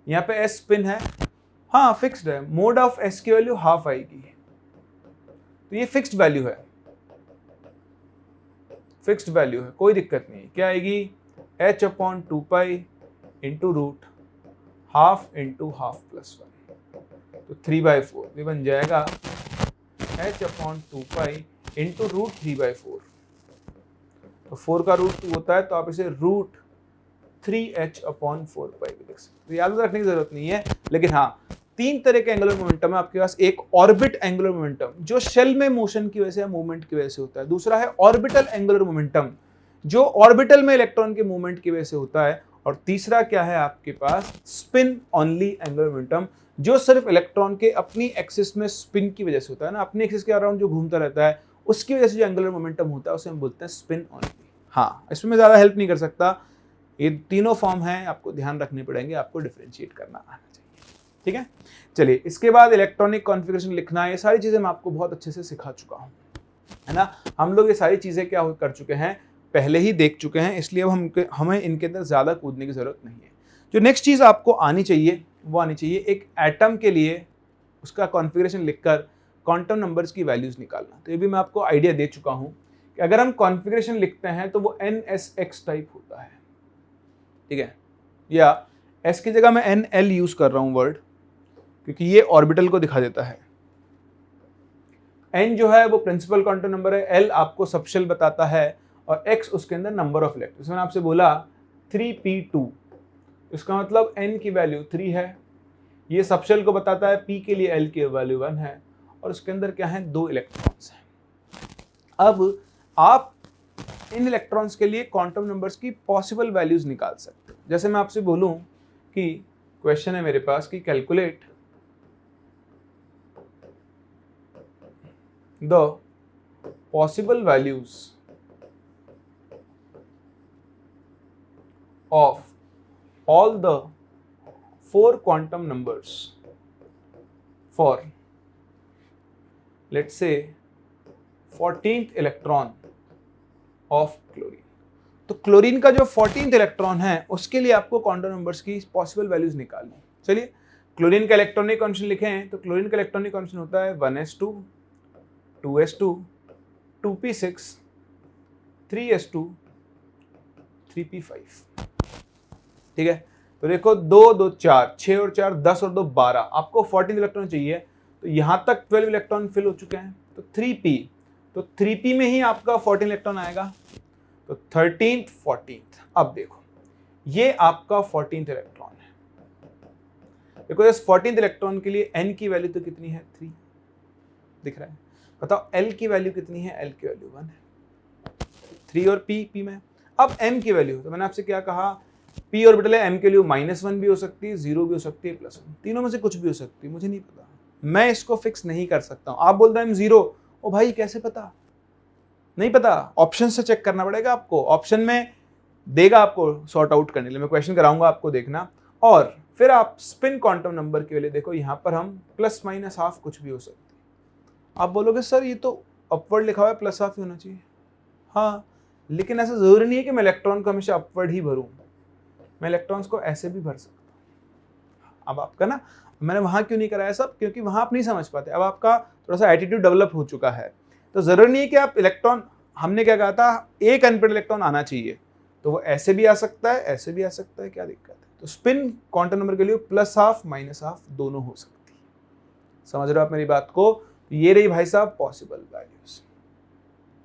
यहाँ पे s स्पिन है, हाँ फिक्स्ड है, mod(s) की वैल्यू ½ आएगी, तो ये फिक्स्ड वैल्यू है, कोई दिक्कत नहीं। क्या आएगी, h/2π × √½ × ½ +1, तो 3/4 ये बन जाएगा h/2π × √3/4। तो 4 का रूट 2 होता है, तो आप इसे √3h/4π भी लिख सकते हो। याद रखने की जरूरत नहीं है, लेकिन हाँ 3 तरह के एंगुलर मोमेंटम है आपके पास। एक ऑर्बिट एंगुलर मोमेंटम जो शेल में मोशन की वजह से या मूवमेंट की वजह से होता है। दूसरा है ऑर्बिटल एंगुलर मोमेंटम जो ऑर्बिटल में इलेक्ट्रॉन के मूवमेंट की वजह से होता है। और तीसरा क्या है आपके पास, स्पिन ऑनली एंगुलर मोमेंटम जो सिर्फ इलेक्ट्रॉन के अपनी एक्सिस में स्पिन की वजह से होता है ना, अपनी एक्सिस के अराउंड जो घूमता रहता है उसकी वजह से जो एंगुलर मोमेंटम होता है उसे हम बोलते हैं स्पिन ऑनली। हाँ, इसमें मैं ज़्यादा हेल्प नहीं कर सकता, ये तीनों फॉर्म हैं, आपको ध्यान रखने पड़ेंगे, आपको डिफरेंशिएट करना आना चाहिए। ठीक है, चलिए इसके बाद इलेक्ट्रॉनिक कॉन्फ़िगरेशन लिखना, ये सारी चीज़ें मैं आपको बहुत अच्छे से सिखा चुका हूँ, है ना। हम लोग ये सारी चीज़ें क्या कर चुके हैं, पहले ही देख चुके हैं, इसलिए अब हमें इनके अंदर ज़्यादा कूदने की ज़रूरत नहीं है। जो नेक्स्ट चीज़ आपको आनी चाहिए वो आनी चाहिए एक एटम के लिए उसका कॉन्फ़िगरेशन लिखकर क्वांटम नंबर्स की वैल्यूज़ निकालना। तो ये भी मैं आपको आइडिया दे चुका हूँ कि अगर हम कॉन्फ़िगरेशन लिखते हैं तो वो NSX टाइप होता है। ठीक है, या S की जगह मैं NL यूज़ कर रहा हूँ वर्ड, क्योंकि ये ऑर्बिटल को दिखा देता है। N जो है वो प्रिंसिपल क्वांटम नंबर है, L आपको सबशेल बताता है, और X उसके अंदर नंबर ऑफ इलेक्ट्रॉन्स। मैंने आपसे बोला 3p2, इसका मतलब N की वैल्यू 3 है। ये सबशेल को बताता है P के लिए L की वैल्यू 1 है, और उसके अंदर क्या है, 2 इलेक्ट्रॉन्स हैं। अब आप इन इलेक्ट्रॉन्स के लिए क्वांटम नंबर्स की पॉसिबल वैल्यूज निकाल सकते हो। जैसे मैं आपसे बोलूं कि क्वेश्चन है मेरे पास कि calculate the possible values of all the 4 quantum numbers for let's say 14th electron of chlorine. तो क्लोरीन का जो 14th इलेक्ट्रॉन है उसके लिए आपको क्वांटम नंबर्स की पॉसिबल वैल्यूज निकालनी। चलिए क्लोरीन का इलेक्ट्रॉनिक कॉन्फिगरेशन लिखे हैं, तो क्लोरीन का इलेक्ट्रॉनिक कॉन्फिगरेशन होता है 1s2 2s2 2p6 3s2 3p5। ठीक है, तो देखो 2 2 4 6 और 4 10 और 2 12, आपको 14 इलेक्ट्रॉन चाहिए, तो यहां तक 12 इलेक्ट्रॉन फिल हो चुके हैं, तो 3p, तो 3p में ही आपका 14 इलेक्ट्रॉन आएगा, तो 13th 14th। अब देखो ये आपका 14th इलेक्ट्रॉन है। देखो इस 14th इलेक्ट्रॉन के लिए n की वैल्यू तो कितनी है 3, दिख रहा है, बताओ l की वैल्यू कितनी है, l की वैल्यू 1 है, 3 और p में। अब m की वैल्यू, तो मैंने आपसे क्या कहा, p ऑर्बिटल है, m की वैल्यू -1 भी हो सकती है, 0 भी हो सकती है, +1, तीनों में से कुछ भी हो सकती है, मुझे नहीं पता, मैं इसको फिक्स नहीं कर सकता हूं। आप बोल रहे हैं 0, ओ भाई कैसे पता, नहीं पता, ऑप्शन से चेक करना पड़ेगा आपको, ऑप्शन में देगा आपको सॉर्ट आउट करने के लिए, मैं क्वेश्चन कराऊंगा आपको, देखना। और फिर आप स्पिन क्वांटम नंबर के लिए देखो, यहां पर हम ±½ कुछ भी हो सकती है। आप बोलोगे सर ये तो अपवर्ड लिखा हुआ है, +½ ही होना चाहिए, हाँ, लेकिन ऐसा जरूरी नहीं है कि मैं इलेक्ट्रॉन को हमेशा अपवर्ड ही भरूं, मैं इलेक्ट्रॉन्स को ऐसे भी भर सकता हूं। अब आपका ना, मैंने वहां क्यों नहीं कराया सब, क्योंकि वहां आप नहीं समझ पाते, अब आपका थोड़ा सा एटीट्यूड डेवलप हो चुका है, तो जरूरी नहीं है कि आप इलेक्ट्रॉन, हमने क्या कहा था, एक अनपेड इलेक्ट्रॉन आना चाहिए, तो वो ऐसे भी आ सकता है, ऐसे भी आ सकता है, क्या दिक्कत है। तो स्पिन क्वांटम नंबर के लिए +½ -½ दोनों हो सकती है, समझ रहे हो आप मेरी बात को। तो ये रही भाई साहब पॉसिबल वैल्यूज,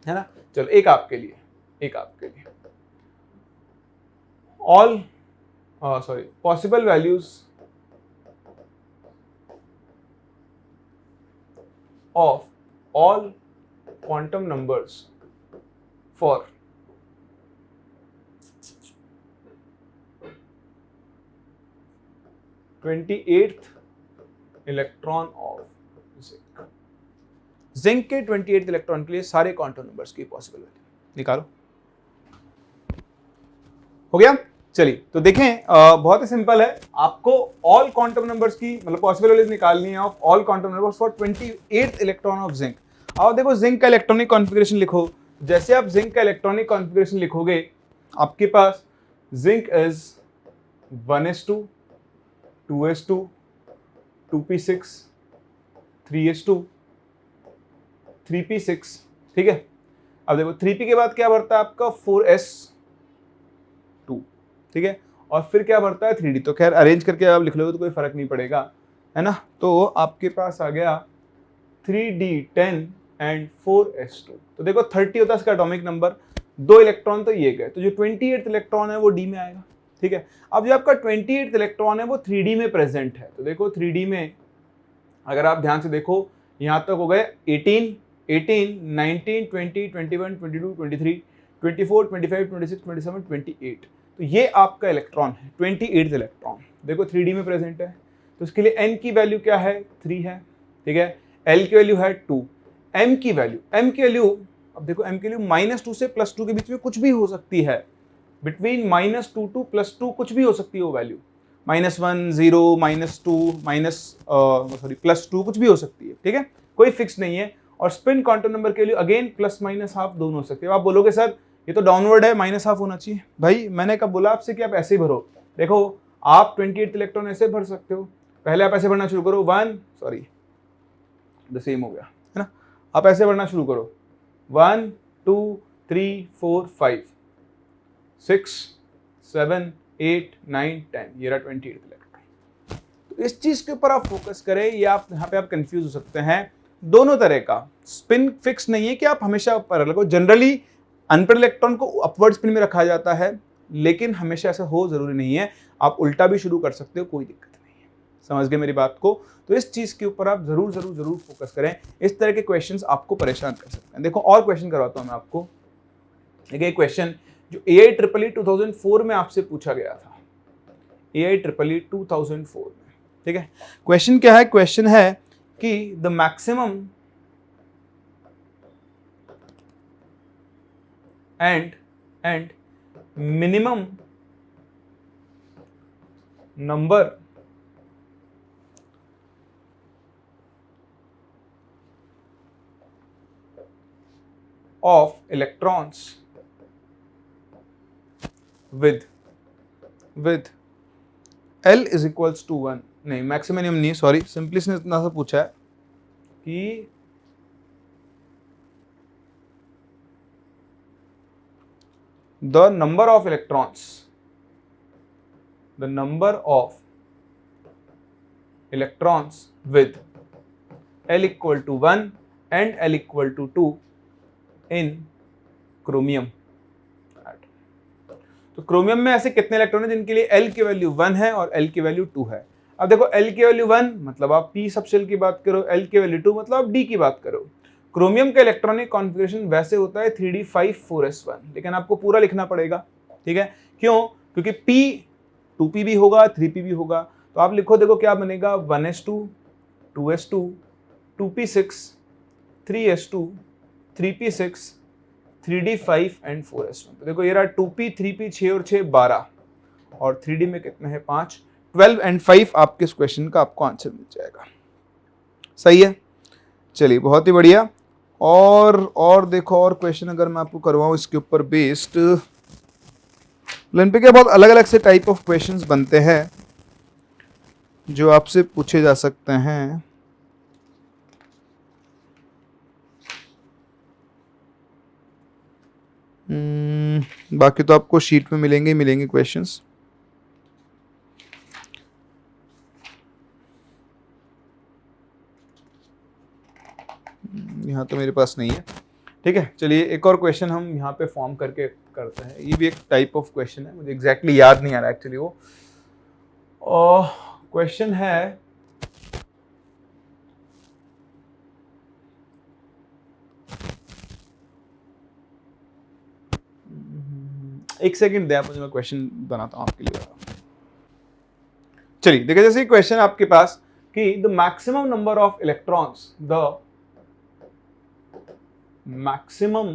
है ना। चलो एक आपके लिए, all possible values of all quantum numbers for 28th electron of zinc. Zinc के 28th इलेक्ट्रॉन के लिए सारे क्वांटम नंबर्स की पॉसिबल वैल्यू निकालो। हो गया, चलिए तो देखें, बहुत ही सिंपल है, आपको ऑल क्वांटम नंबर्स की मतलब पॉसिबल वैल्यूज निकालनी है of all quantum numbers for 28th electron of zinc. अब देखो जिंक का इलेक्ट्रॉनिक कॉन्फ़िगरेशन लिखो, जैसे आप जिंक का इलेक्ट्रॉनिक कॉन्फ़िगरेशन लिखोगे, आपके पास zinc is 1s2 2s2 2p6 3s2 3p6, ठीक है। अब देखो 3p के बाद क्या बढ़ता है आपका 4s2, ठीक है, और फिर क्या बढ़ता है 3d, तो खैर अरेंज करके आप लिख लोगे तो कोई फर्क नहीं पड़ेगा, है ना। तो आपके पास आ गया 3d10 एंड 4s2। तो देखो 30 होता है इसका एटॉमिक नंबर, 2 इलेक्ट्रॉन तो ये गए, तो जो 28th इलेक्ट्रॉन है वो d में आएगा, ठीक है। अब जो आपका 28th इलेक्ट्रॉन है वो 3d में प्रेजेंट है, तो देखो 3d में अगर आप ध्यान से देखो, यहां तक हो गए 18 19 20 21 22 23 24 25 26 27 28, तो ये आपका इलेक्ट्रॉन है 28th इलेक्ट्रॉन, देखो 3d में प्रेजेंट है, तो इसके लिए n की वैल्यू क्या है 3 है, ठीक है, l की वैल्यू है 2, m की वैल्यू अब देखो m की वैल्यू -2 से +2 के बीच में कुछ भी हो सकती है, बिटवीन -2 टू +2 कुछ भी हो सकती है वो वैल्यू, -1 0 -2 +2 कुछ भी हो सकती है, ठीक है, कोई फिक्स नहीं है। और स्पिन क्वांटम नंबर के लिए अगेन ±½ दोनों हो सकते हैं। आप बोलोगे सर ये तो डाउनवर्ड है, -½ होना चाहिए, भाई मैंने कब बोला आपसे कि आप ऐसे ही भरो, देखो आप 28th इलेक्ट्रॉन ऐसे भर सकते हो, पहले आप ऐसे भरना शुरू करो, सेम हो गया, है ना, आप ऐसे भरना शुरू करो 1 2 3 4 5 6 7 8 9 10, ये रहा 28th इलेक्ट्रॉन। तो इस चीज के ऊपर आप फोकस करें, ये आप यहाँ पे आप कंफ्यूज हो सकते हैं, दोनों तरह का स्पिन फिक्स नहीं है कि आप हमेशा ऊपर रखो, जनरली अनपेड इलेक्ट्रॉन को अपवर्ड स्पिन में रखा जाता है, लेकिन हमेशा ऐसा हो जरूरी नहीं है, आप उल्टा भी शुरू कर सकते हो, कोई दिक्कत नहीं है, समझ गए मेरी बात को। तो इस चीज के ऊपर आप जरूर जरूर जरूर फोकस करें, इस तरह के क्वेश्चंस आपको परेशान कर सकते हैं। देखो और क्वेश्चन करवाता हूं मैं आपको, एक क्वेश्चन जो AIEEE 2004 में आपसे पूछा गया था, AIEEE 2004 में, ठीक है। क्वेश्चन क्या है, क्वेश्चन है कि the maximum and minimum number of electrons with L is equals to 1, नहीं मैक्सिमम नहीं, सॉरी सिंपलिस्ट ने इतना सा पूछा है कि the number of electrons with L equal to 1 and L equal to 2 in chromium. तो क्रोमियम में ऐसे कितने इलेक्ट्रॉन हैं जिनके लिए L की वैल्यू 1 है और L की वैल्यू 2 है। अब देखो L की वैल्यू 1 मतलब आप p सबशेल की बात करो, L की वैल्यू 2 मतलब आप d की बात करो। क्रोमियम का इलेक्ट्रॉनिक कॉन्फ़िगरेशन वैसे होता है 3d5 4s1, लेकिन आपको पूरा लिखना पड़ेगा, ठीक है। क्यों? क्योंकि p 2p भी होगा 3p भी होगा। तो आप लिखो, देखो क्या बनेगा 1s2 2s2 2p6 3s2 3p6 3d5 and 4s1। तो देखो ये रहा 2p 3p 6 और 6 12 और 3d में कितने हैं 5, 12 एंड 5 आपके इस क्वेश्चन का आपको आंसर मिल जाएगा। सही है, चलिए बहुत ही बढ़िया। और देखो और क्वेश्चन अगर मैं आपको करवाऊं इसके ऊपर बेस्ड, ओलंपिक के बहुत अलग अलग से टाइप ऑफ क्वेश्चंस बनते हैं जो आपसे पूछे जा सकते हैं। बाकी तो आपको शीट में मिलेंगे क्वेश्चंस। यहाँ तो मेरे पास नहीं है, ठीक है। चलिए एक और क्वेश्चन हम यहाँ पे फॉर्म करके करते हैं। ये भी एक टाइप ऑफ क्वेश्चन है, मुझे एग्जैक्टली याद नहीं आ रहा एक्चुअली वो। क्वेश्चन है एक सेकंड दे आप मुझे, मैं क्वेश्चन बनाता हूँ आपके लिए। चलिए देखिए, जैसे क्वेश्चन आपके पास कि the maximum number of electrons, the maximum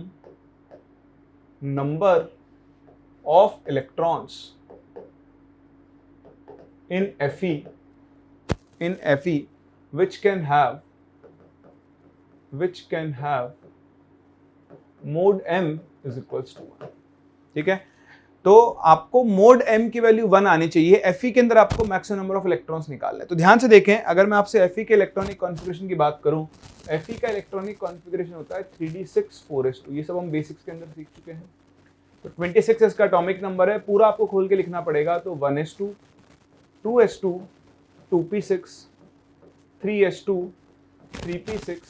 number of electrons in Fe which can have mode m is equals to 1, ठीक है। तो आपको मोड m की वैल्यू 1 आनी चाहिए। Fe के अंदर आपको मैक्सिमम नंबर ऑफ इलेक्ट्रॉन्स निकालना है। तो ध्यान से देखें, अगर मैं आपसे Fe के इलेक्ट्रॉनिक कॉन्फ़िगरेशन की बात करूं, Fe का इलेक्ट्रॉनिक कॉन्फ़िगरेशन होता है 3d6 4s2। ये सब हम बेसिक्स के अंदर सीख चुके हैं। तो 26 इसका एटॉमिक नंबर है, पूरा आपको खोल के लिखना पड़ेगा। तो 1s2 2s2 2p6 3s2 3p6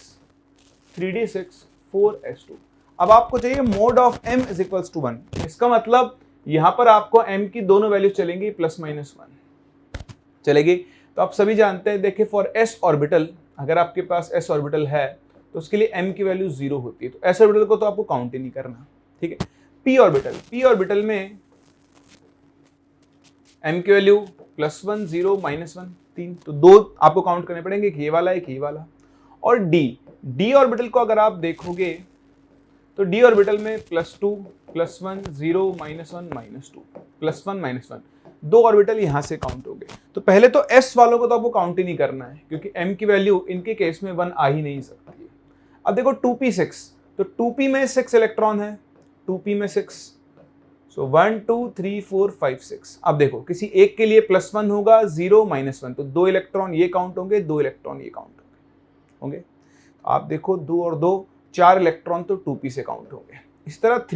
3d6 4s2। अब आपको चाहिए mode of m is equals to 1। इसका मतलब यहां पर आपको m की दोनों वैल्यू चलेंगी +-1 चलेगी। तो आप सभी जानते हैं, देखिए फॉर s ऑर्बिटल, अगर आपके पास s ऑर्बिटल है तो उसके लिए m की वैल्यू 0 होती है। तो s ऑर्बिटल को तो आपको काउंट ही नहीं करना, ठीक है। p ऑर्बिटल में m की वैल्यू +1 0 -1 3, तो 2 आपको काउंट करने पड़ेंगे, एक ये वाला एक ये वाला। और d ऑर्बिटल को अगर आप देखोगे तो d ऑर्बिटल में +2 +1 0 -1 -2 +1 -1 2 ऑर्बिटल यहां से काउंट हो गए। तो पहले तो s वालों को तो आपको काउंट ही नहीं करना है, क्योंकि m की वैल्यू इनके केस में 1 आ ही नहीं सकती है। अब देखो 2p6, तो 2p में 6 इलेक्ट्रॉन है, 2p में 6, सो 1 2 3 4 5 6। अब देखो किसी एक के लिए +1 होगा 0 -1, तो 2 इलेक्ट्रॉन ये काउंट होंगे, 2 इलेक्ट्रॉन ये काउंट होंगे। तो आप देखो 2 और 2 4 इलेक्ट्रॉन तो 2p से काउंट होंगे। इस तरह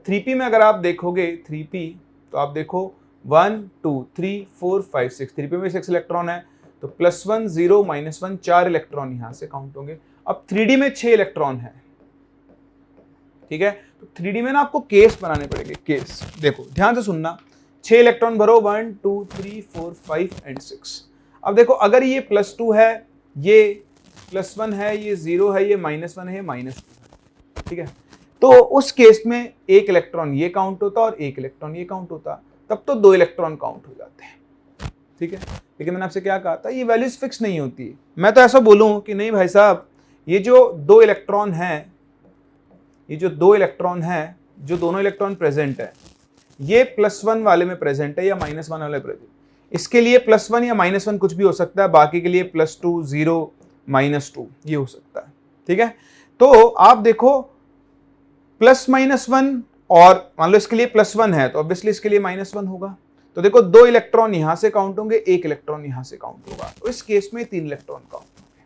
3p में अगर आप देखोगे 3p, तो आप देखो 1 2 3 4 5 6, 3p में 6 इलेक्ट्रॉन है, तो +1 0 -1 4 इलेक्ट्रॉन यहां से काउंट होंगे। अब 3d में 6 इलेक्ट्रॉन है, ठीक है। तो 3d में ना आपको केस बनाने पड़ेंगे, केस। देखो ध्यान से सुनना, 6 इलेक्ट्रॉन भरो 1 2 3 4 5 एंड 6। अब देखो अगर ये +2 है, ये +1 है, ये 0 है, ये -1 है, -2 है, ठीक है। तो उस केस में एक इलेक्ट्रॉन ये काउंट होता और एक इलेक्ट्रॉन ये काउंट होता, तब तो 2 इलेक्ट्रॉन काउंट हो जाते हैं, ठीक है। लेकिन मैंने आपसे क्या कहा था, ये वैल्यूज फिक्स नहीं होती है। मैं तो ऐसा बोलूं कि नहीं भाई साहब, ये जो 2 इलेक्ट्रॉन है, ये जो 2 इलेक्ट्रॉन है, जो दोनों इलेक्ट्रॉन प्रेजेंट है, ये +1 वाले में प्रेजेंट है या -1 वाले प्रेजेंट, इसके लिए +1 या -1 कुछ भी हो सकता है, बाकी के लिए +2 0 -2 ये हो सकता है, ठीक है। तो आप देखो प्लस माइनस वन, और मान लो इसके लिए प्लस वन है तो ऑब्वियसली इसके लिए माइनस वन होगा। तो देखो 2 इलेक्ट्रॉन यहां से काउंट होंगे, 1 इलेक्ट्रॉन यहां से काउंट होगा, तो इस केस में 3 इलेक्ट्रॉन काउंट होंगे।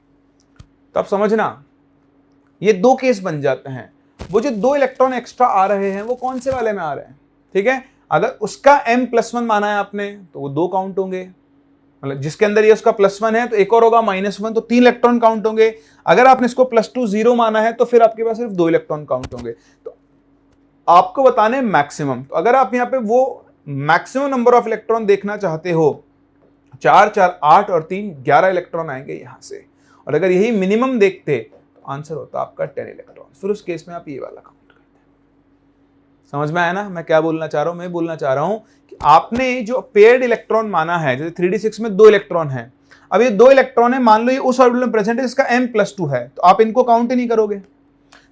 तो आप समझना ये 2 केस बन जाते हैं। वो जो 2 इलेक्ट्रॉन एक्स्ट्रा आ रहे हैं वो कौन से वाले में आ रहे हैं, ठीक है। अगर उसका m+1 माना है आपने तो वो 2 काउंट होंगे, मतलब जिसके अंदर ये उसका +1 है तो एक और होगा -1, तो 3 इलेक्ट्रॉन काउंट होंगे। अगर आपने इसको +2 0 माना है तो फिर आपके पास सिर्फ 2 इलेक्ट्रॉन काउंट होंगे। तो आपको बताने मैक्सिमम, तो अगर आप यहाँ पे वो मैक्सिमम नंबर ऑफ इलेक्ट्रॉन देखना चाहते हो, 4 4 8 और 3 11 इलेक्ट्रॉन आएंगे यहां से, और अगर यही मिनिमम देखते तो आंसर होता आपका 10 इलेक्ट्रॉन। फिर उस केस में आप ये वाला काउंट करते हैं। समझ में आया ना मैं क्या बोलना चाह रहा हूं? मैं बोलना चाह रहा हूं कि आपने जो पेयर्ड इलेक्ट्रॉन माना है, जैसे 3d6 में 2 इलेक्ट्रॉन है, अब ये 2 इलेक्ट्रॉन है, मान लो ये उस ऑर्बिटल में प्रेजेंट है जिसका m+2 है, तो आप इनको काउंट ही नहीं करोगे,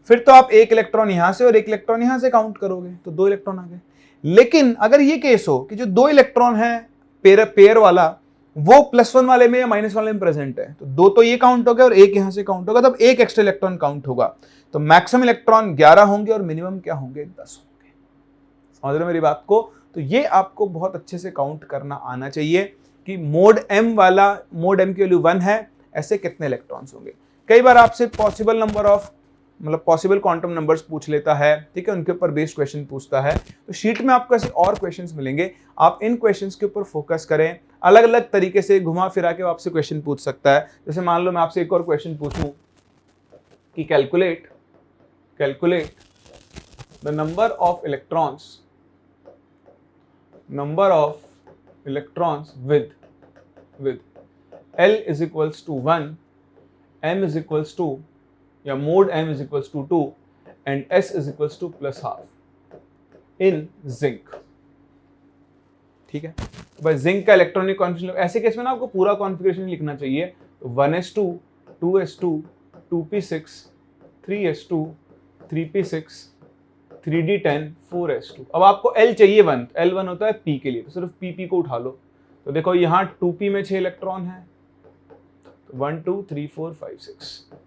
फिर तो आप 1 इलेक्ट्रॉन यहां से और 1 इलेक्ट्रॉन यहां से काउंट करोगे, तो 2 इलेक्ट्रॉन आ गए। लेकिन अगर ये केस हो कि जो 2 इलेक्ट्रॉन है पेयर वाला वो +1 वाले में या -1 वाले में प्रेजेंट है, तो 2 तो ये काउंट हो गया और 1 यहां से काउंट होगा, तब 1 एक्स्ट्रा इलेक्ट्रॉन काउंट होगा। तो मैक्सिमम इलेक्ट्रॉन 11 होंगे और मिनिमम क्या होंगे, 10 होंगे। समझ रहे हो मेरी बात को? तो ये आपको बहुत अच्छे से काउंट करना आना चाहिए कि मोड m वाला, मोड m की वैल्यू 1 है, ऐसे कितने इलेक्ट्रॉन्स होंगे। कई बार आपसे पॉसिबल नंबर ऑफ, मतलब पॉसिबल क्वांटम नंबर्स पूछ लेता है, ठीक है, उनके ऊपर बेस्ड क्वेश्चन पूछता है। तो शीट में आपको ऐसे और क्वेश्चंस मिलेंगे, आप इन क्वेश्चंस के ऊपर फोकस करें। अलग अलग तरीके से घुमा फिरा के आपसे क्वेश्चन पूछ सकता है। जैसे मान लो मैं आपसे एक और क्वेश्चन पूछूं कि calculate the number of electrons with L is equals to 1, M is equals to, या mode m is equals to 2 and S is equals to +12 in zinc. ठीक है, भाई जिंक का इलेक्ट्रॉनिक कॉन्फ़िगरेशन, ऐसे केस में ना आपको पूरा कॉन्फ़िगरेशन लिखना चाहिए। तो 1s2 2s2 2p6 3s2 3p6 3d10 4s2। अब आपको L चाहिए 1, L1 होता है P के लिए, तो सिर्फ PP को उठा लो। तो देखो यहाँ 2p में 6 इलेक्ट्रॉन है, तो 1 2 3 4 5 6।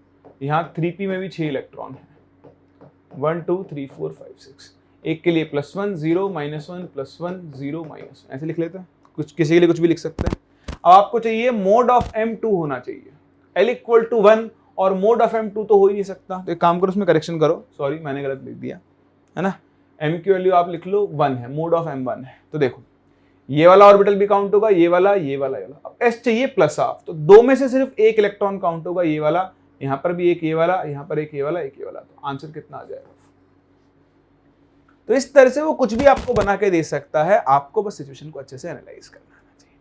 यहाँ 3p में भी 6 इलेक्ट्रॉन है, 1 2 3 4 5 6। एक के लिए +1 0 -1 +1 0 -1, ऐसे लिख लेते हैं, कुछ किसी के लिए कुछ भी लिख सकते हैं। अब आपको चाहिए मोड ऑफ m2 होना चाहिए, L = 1 और मोड ऑफ m2 तो हो ही नहीं सकता। तो एक काम करो, उसमें करेक्शन करो, सॉरी मैंने गलत लिख दिया है ना। m की वैल्यू आप लिख लो 1 है, मोड ऑफ m1 है। तो देखो ये वाला ऑर्बिटल भी काउंट होगा, ये वाला। अब s चाहिए +हाफ, तो 2 में से सिर्फ 1 इलेक्ट्रॉन काउंट होगा, ये वाला, यहाँ पर भी एक ये वाला, यहाँ पर एक ये वाला, एक ये वाला। तो आंसर कितना आ जाएगा? तो इस तरह से वो कुछ भी आपको बना के दे सकता है, आपको बस सिचुएशन को अच्छे से एनालाइज करना आना चाहिए।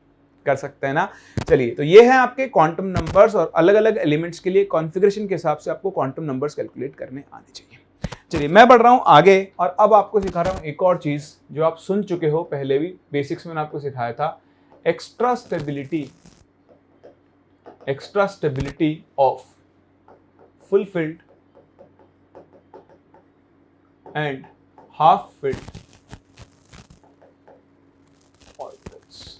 कर सकते हैं ना। चलिए, तो ये है आपके क्वांटम नंबर्स, और अलग अलग एलिमेंट्स के लिए कॉन्फ़िगरेशन के हिसाब से आपको क्वांटम नंबर्स कैलकुलेट करने आने चाहिए। चलिए मैं बढ़ रहा हूं आगे, और अब आपको सिखा रहा हूं एक और चीज जो आप सुन चुके हो पहले भी, बेसिक्स में आपको सिखाया था, extra stability of fulfilled and half field orbitals.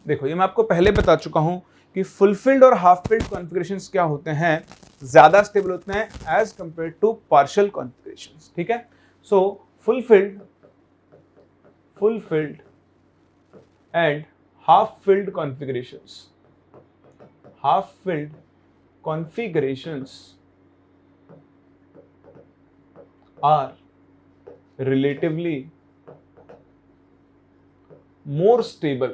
देखो ये मैं आपको पहले बता चुका हूं कि फुलफिल्ड और हाफ फिल्ड कॉन्फ़िगरेशंस क्या होते हैं, ज्यादा स्टेबल होते हैं as compare to partial configurations. ठीक है, so fulfilled and half filled configurations are relatively more stable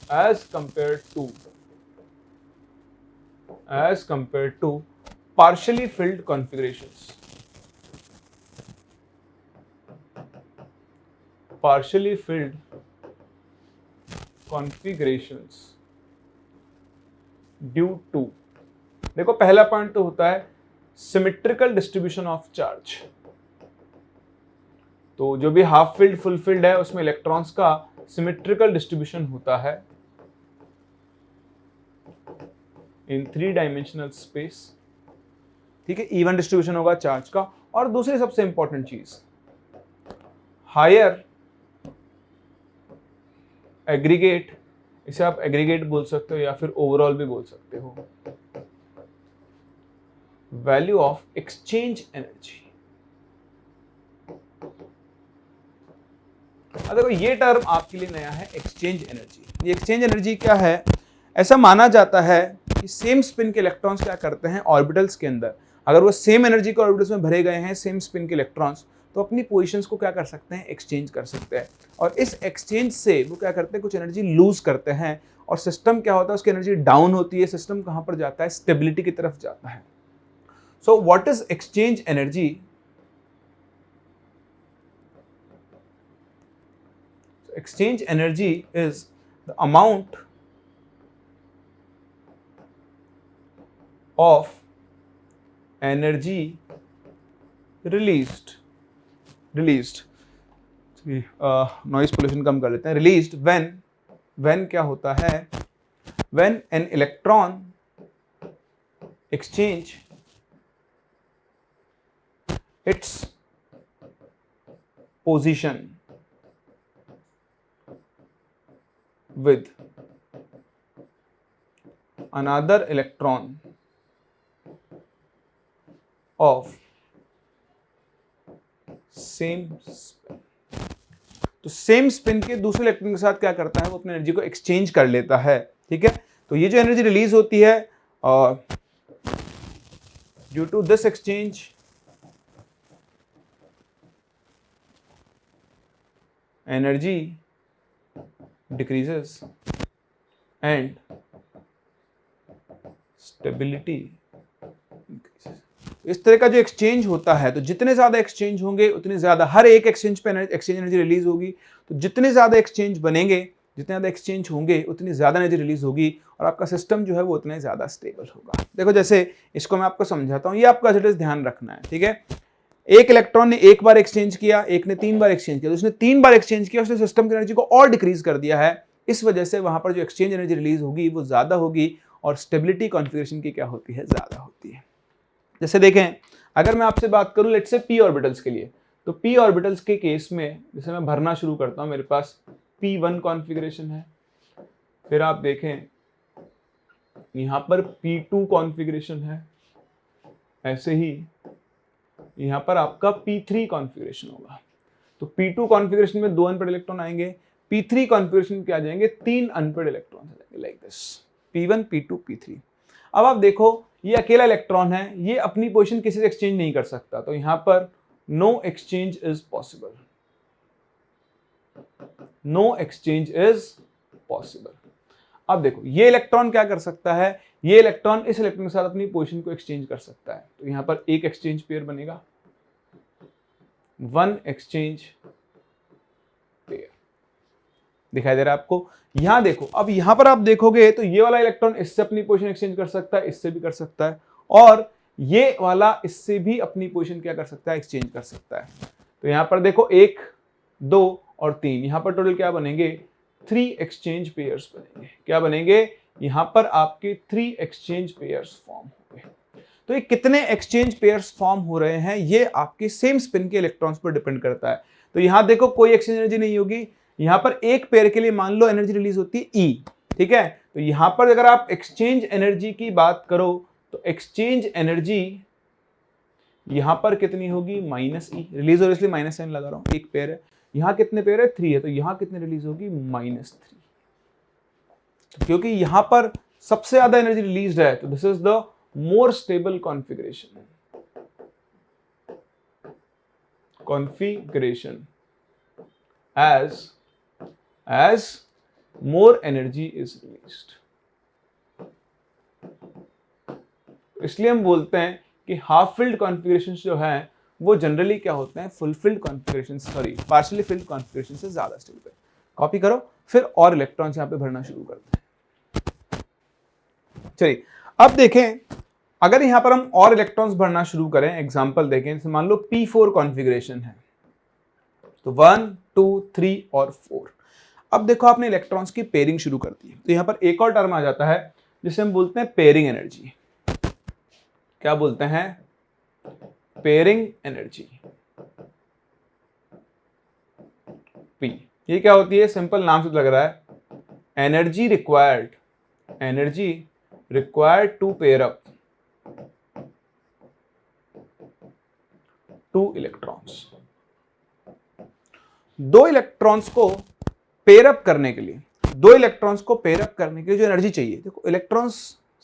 as compared to partially filled configurations. Partially filled configurations due to, देखो पहला पॉइंट तो होता है सिमेट्रिकल डिस्ट्रीब्यूशन ऑफ चार्ज। तो जो भी हाफ फिल्ड फुल फिल्ड है उसमें इलेक्ट्रॉन्स का सिमेट्रिकल डिस्ट्रीब्यूशन होता है इन 3 डायमेंशनल स्पेस। ठीक है, इवन डिस्ट्रीब्यूशन होगा चार्ज का। और दूसरी सबसे इंपॉर्टेंट चीज, हायर एग्रीगेट, इसे आप एग्रीगेट बोल सकते हो या फिर ओवरऑल भी बोल सकते हो, वैल्यू ऑफ एक्सचेंज एनर्जी। देखो ये टर्म आपके लिए नया है, एक्सचेंज एनर्जी। ये एक्सचेंज एनर्जी क्या है? ऐसा माना जाता है कि सेम स्पिन के इलेक्ट्रॉन्स क्या करते हैं ऑर्बिटल्स के अंदर, अगर वो सेम एनर्जी के ऑर्बिटल्स में भरे गए हैं, सेम स्पिन के इलेक्ट्रॉन्स, तो अपनी पोजीशंस को क्या कर सकते हैं? एक्सचेंज कर सकते हैं। और इस एक्सचेंज से वो क्या करते हैं? कुछ एनर्जी लूज करते हैं और सिस्टम क्या होता है? उसकी एनर्जी डाउन होती है, सिस्टम कहां पर जाता है? स्टेबिलिटी की तरफ जाता है। So what is exchange energy? Exchange energy is the amount of energy released noise pollution कम कर लेते हैं। released when क्या होता है? when an electron exchange its position with another electron of same spin। तो सेम स्पिन के दूसरे इलेक्ट्रॉन के साथ क्या करता है? वो अपनी एनर्जी को एक्सचेंज कर लेता है। ठीक है, तो ये जो एनर्जी रिलीज होती है due to this exchange, energy decreases and stability increases। इस तरह का जो एक्सचेंज होता है, तो जितने ज्यादा एक्सचेंज होंगे उतनी ज्यादा, हर एक एक्सचेंज पे एक्सचेंज एनर्जी रिलीज होगी, तो जितने ज्यादा एक्सचेंज बनेंगे, जितने ज्यादा एक्सचेंज होंगे उतनी ज्यादा एनर्जी रिलीज होगी और आपका सिस्टम जो है वो उतना ज्यादा स्टेबल होगा। देखो जैसे इसको मैं आपको समझाता हूँ, ये आपका ध्यान रखना है। ठीक है, एक इलेक्ट्रॉन ने एक बार एक्सचेंज किया, एक ने 3 बार एक्सचेंज किया, तो उसने 3 बार एक्सचेंज किया, उसने सिस्टम की एनर्जी को और डिक्रीज कर दिया है। इस वजह से वहां पर जो एक्सचेंज एनर्जी रिलीज होगी वो ज्यादा होगी और स्टेबिलिटी कॉन्फ़िगरेशन की क्या होती है? ज्यादा होती है। जैसे देखें, अगर मैं आपसे बात करूं लेट्स से पी ऑर्बिटल्स के लिए, तो पी ऑर्बिटल्स के केस में जैसे मैं भरना शुरू करता हूं, मेरे पास P1 कॉन्फ़िगरेशन है, फिर आप देखें यहां पर P2 कॉन्फ़िगरेशन है, ऐसे ही यहां पर आपका P3 कॉन्फ़िगरेशन होगा। तो P2 कॉन्फ़िगरेशन में 2 अनपेड इलेक्ट्रॉन आएंगे, P3 कॉन्फ़िगरेशन में क्या आ जाएंगे? 3 अनपेड इलेक्ट्रॉन आ जाएंगे, like this P1 P2 P3। अब आप देखो ये अकेला इलेक्ट्रॉन है, ये अपनी पोजीशन किसी से एक्सचेंज नहीं कर सकता, तो यहां पर no exchange is possible, no exchange is possible. अब देखो ये इलेक्ट्रॉन क्या कर सकता है? ये इलेक्ट्रॉन इस इलेक्ट्रॉन के साथ अपनी पोजीशन को एक्सचेंज कर सकता है, तो यहां पर एक एक्सचेंज पेयर बनेगा, 1 एक्सचेंज पेयर दिखाई दे रहा है आपको। यहां देखो, अब यहां पर आप देखोगे तो ये वाला इलेक्ट्रॉन इससे अपनी पोजीशन एक्सचेंज कर सकता है, इससे भी कर सकता है, और ये वाला इससे भी अपनी पोजीशन क्या कर सकता है? एक्सचेंज कर सकता है। तो यहां पर देखो 1 2 और 3, यहां पर टोटल क्या बनेंगे? 3 एक्सचेंज पेयर्स बनेंगे। क्या बनेंगे? यहां पर आपके 3 एक्सचेंज पेयर्स फॉर्म हो गए। तो ये कितने एक्सचेंज पेयर्स फॉर्म हो रहे हैं, ये आपके सेम स्पिन के इलेक्ट्रॉन्स पर डिपेंड करता है। तो यहां देखो कोई एक्सचेंज एनर्जी नहीं होगी, यहां पर एक पेयर के लिए मान लो एनर्जी रिलीज होती है E। ठीक है, तो यहां पर अगर आप एक्सचेंज एनर्जी की बात करो तो एक्सचेंज एनर्जी यहां पर कितनी होगी? -E रिलीज हो, इसलिए माइनस साइन लगा रहा हूं। एक पेयर है, यहां कितने पेयर है? 3 है, तो यहां कितनी रिलीज होगी? -3, क्योंकि यहां पर सबसे ज्यादा एनर्जी रिलीज है, तो this is the more stable configuration as more energy is released। इसलिए हम बोलते हैं कि हाफ फिल्ड कॉन्फ़िगरेशन जो है वो जनरली क्या होते हैं? Fulfilled configuration, sorry partially field configuration से ज्यादा स्टेबल है। कॉपी करो, फिर और इलेक्ट्रॉन्स यहां पे भरना शुरू करते हैं। चलिए अब देखें, अगर यहां पर हम और इलेक्ट्रॉन्स भरना शुरू करें, एग्जांपल देखें, जैसे मान लो P4 कॉन्फ़िगरेशन है, तो 1 2 3 और 4। अब देखो आपने इलेक्ट्रॉन्स की पेयरिंग शुरू कर दी, तो यहां पर एक और टर्म आ जाता है जिसे हम बोलते हैं पेयरिंग एनर्जी। क्या बोलते हैं? Pairing energy, P। ये क्या होती है? सिंपल नाम से लग रहा है, energy required to pair up 2 इलेक्ट्रॉन्स। 2 इलेक्ट्रॉन्स को पेयर अप करने के लिए, 2 इलेक्ट्रॉन्स को पेयर अप करने के लिए जो एनर्जी चाहिए, देखो इलेक्ट्रॉन्स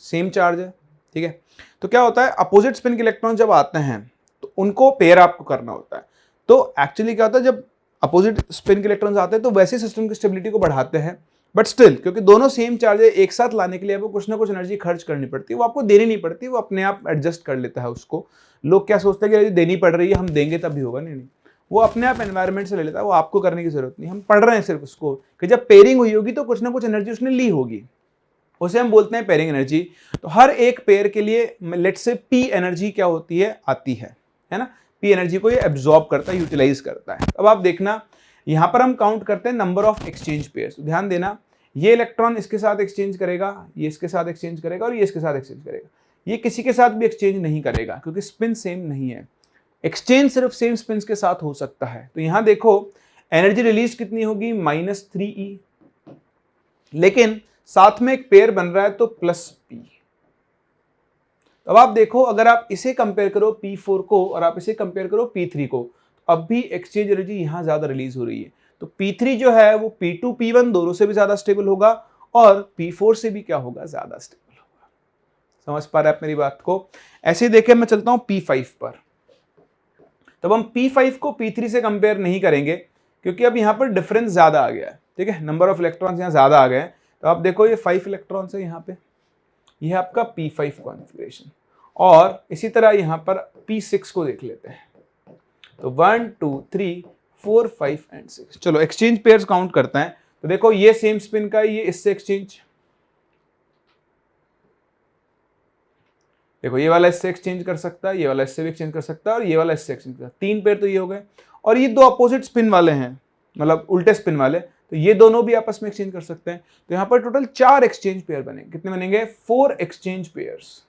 सेम चार्ज है, ठीक है, तो क्या होता है अपोजिट स्पिन के इलेक्ट्रॉन जब आते हैं तो उनको पेयर अप करना होता है। तो एक्चुअली क्या होता है जब अपोजिट स्पिन के इलेक्ट्रॉन्स आते हैं तो वैसे सिस्टम की स्टेबिलिटी को बढ़ाते हैं, बट स्टिल क्योंकि दोनों सेम चार्ज है एक साथ लाने के लिए आपको कुछ ना कुछ एनर्जी खर्च करनी पड़ती है, वो आपको देनी नहीं पड़ती, वो अपने आप एडजस्ट कर लेता है उसको। लोग क्या सोचते हैं कि देनी पड़ रही है हम देंगे तभी होगा, नहीं, वो अपने आप एनवायरनमेंट से ले लेता है, वो आपको करने की जरूरत नहीं। हम पढ़ रहे हैं सिर्फ उसको कि जब पेयरिंग हुई होगी तो कुछ ना कुछ एनर्जी उसने ली होगी, उसे हम बोलते हैं पेयरिंग एनर्जी। तो हर एक पेयर के लिए लेट्स से पी एनर्जी क्या होती है, आती है ना, पी एनर्जी को ये एब्जॉर्ब करता है, यूटिलाइज करता है। अब आप देखना यहां पर हम काउंट करते हैं नंबर ऑफ एक्सचेंज पेयर्स। ध्यान देना ये इलेक्ट्रॉन इसके साथ एक्सचेंज करेगा, ये इसके साथ एक्सचेंज करेगा और ये इसके साथ एक्सचेंज करेगा, ये किसी के साथ भी एक्सचेंज नहीं करेगा क्योंकि स्पिन सेम नहीं है। एक्सचेंज सिर्फ सेम स्पिन के साथ हो सकता है। तो यहां देखो एनर्जी रिलीज कितनी होगी -3e, लेकिन साथ में एक पेयर बन रहा है तो +p। अब आप देखो अगर आप इसे कंपेयर करो P4 को और आप इसे कंपेयर करो P3 को, तो अब भी एक्सचेंज एनर्जी यहां ज्यादा रिलीज हो रही है। तो P3 जो है वो P2 P1 दोनों से भी ज्यादा स्टेबल होगा और P4 से भी क्या होगा, ज्यादा स्टेबल होगा। समझ पा रहे हैं आप मेरी बात को? ऐसे ही देखें मैं चलता हूं P5 पर। तब हम P5 को P3 से कंपेयर नहीं करेंगे क्योंकि अब यहां पर डिफरेंस ज्यादा आ गया है, ठीक है, नंबर ऑफ इलेक्ट्रॉन्स यहां ज्यादा आ गए हैं। तो आप देखो ये 5 इलेक्ट्रॉन्स है यहाँ पे, ये है आपका P5 कॉन्फ़िगरेशन, और इसी तरह यहां पर P6 को देख लेते हैं। तो 1 2 3 4 5 एंड 6। चलो एक्सचेंज पेयर्स काउंट करते हैं। तो देखो ये सेम स्पिन का, ये इससे एक्सचेंज, देखो ये वाला इससे एक्सचेंज कर सकता है, ये वाला इससे भी एक्सचेंज कर सकता है और ये वाला इससे एक्सचेंज कर सकता है। 3 पेयर तो ये हो गए, और ये 2 अपोजिट स्पिन वाले हैं, मतलब उल्टे स्पिन वाले, तो ये दोनों भी आपस में एक्सचेंज कर सकते हैं। तो यहां पर टोटल 4 एक्सचेंज पेयर बनेंगे। कितने बनेंगे? 4 एक्सचेंज पेयर्स।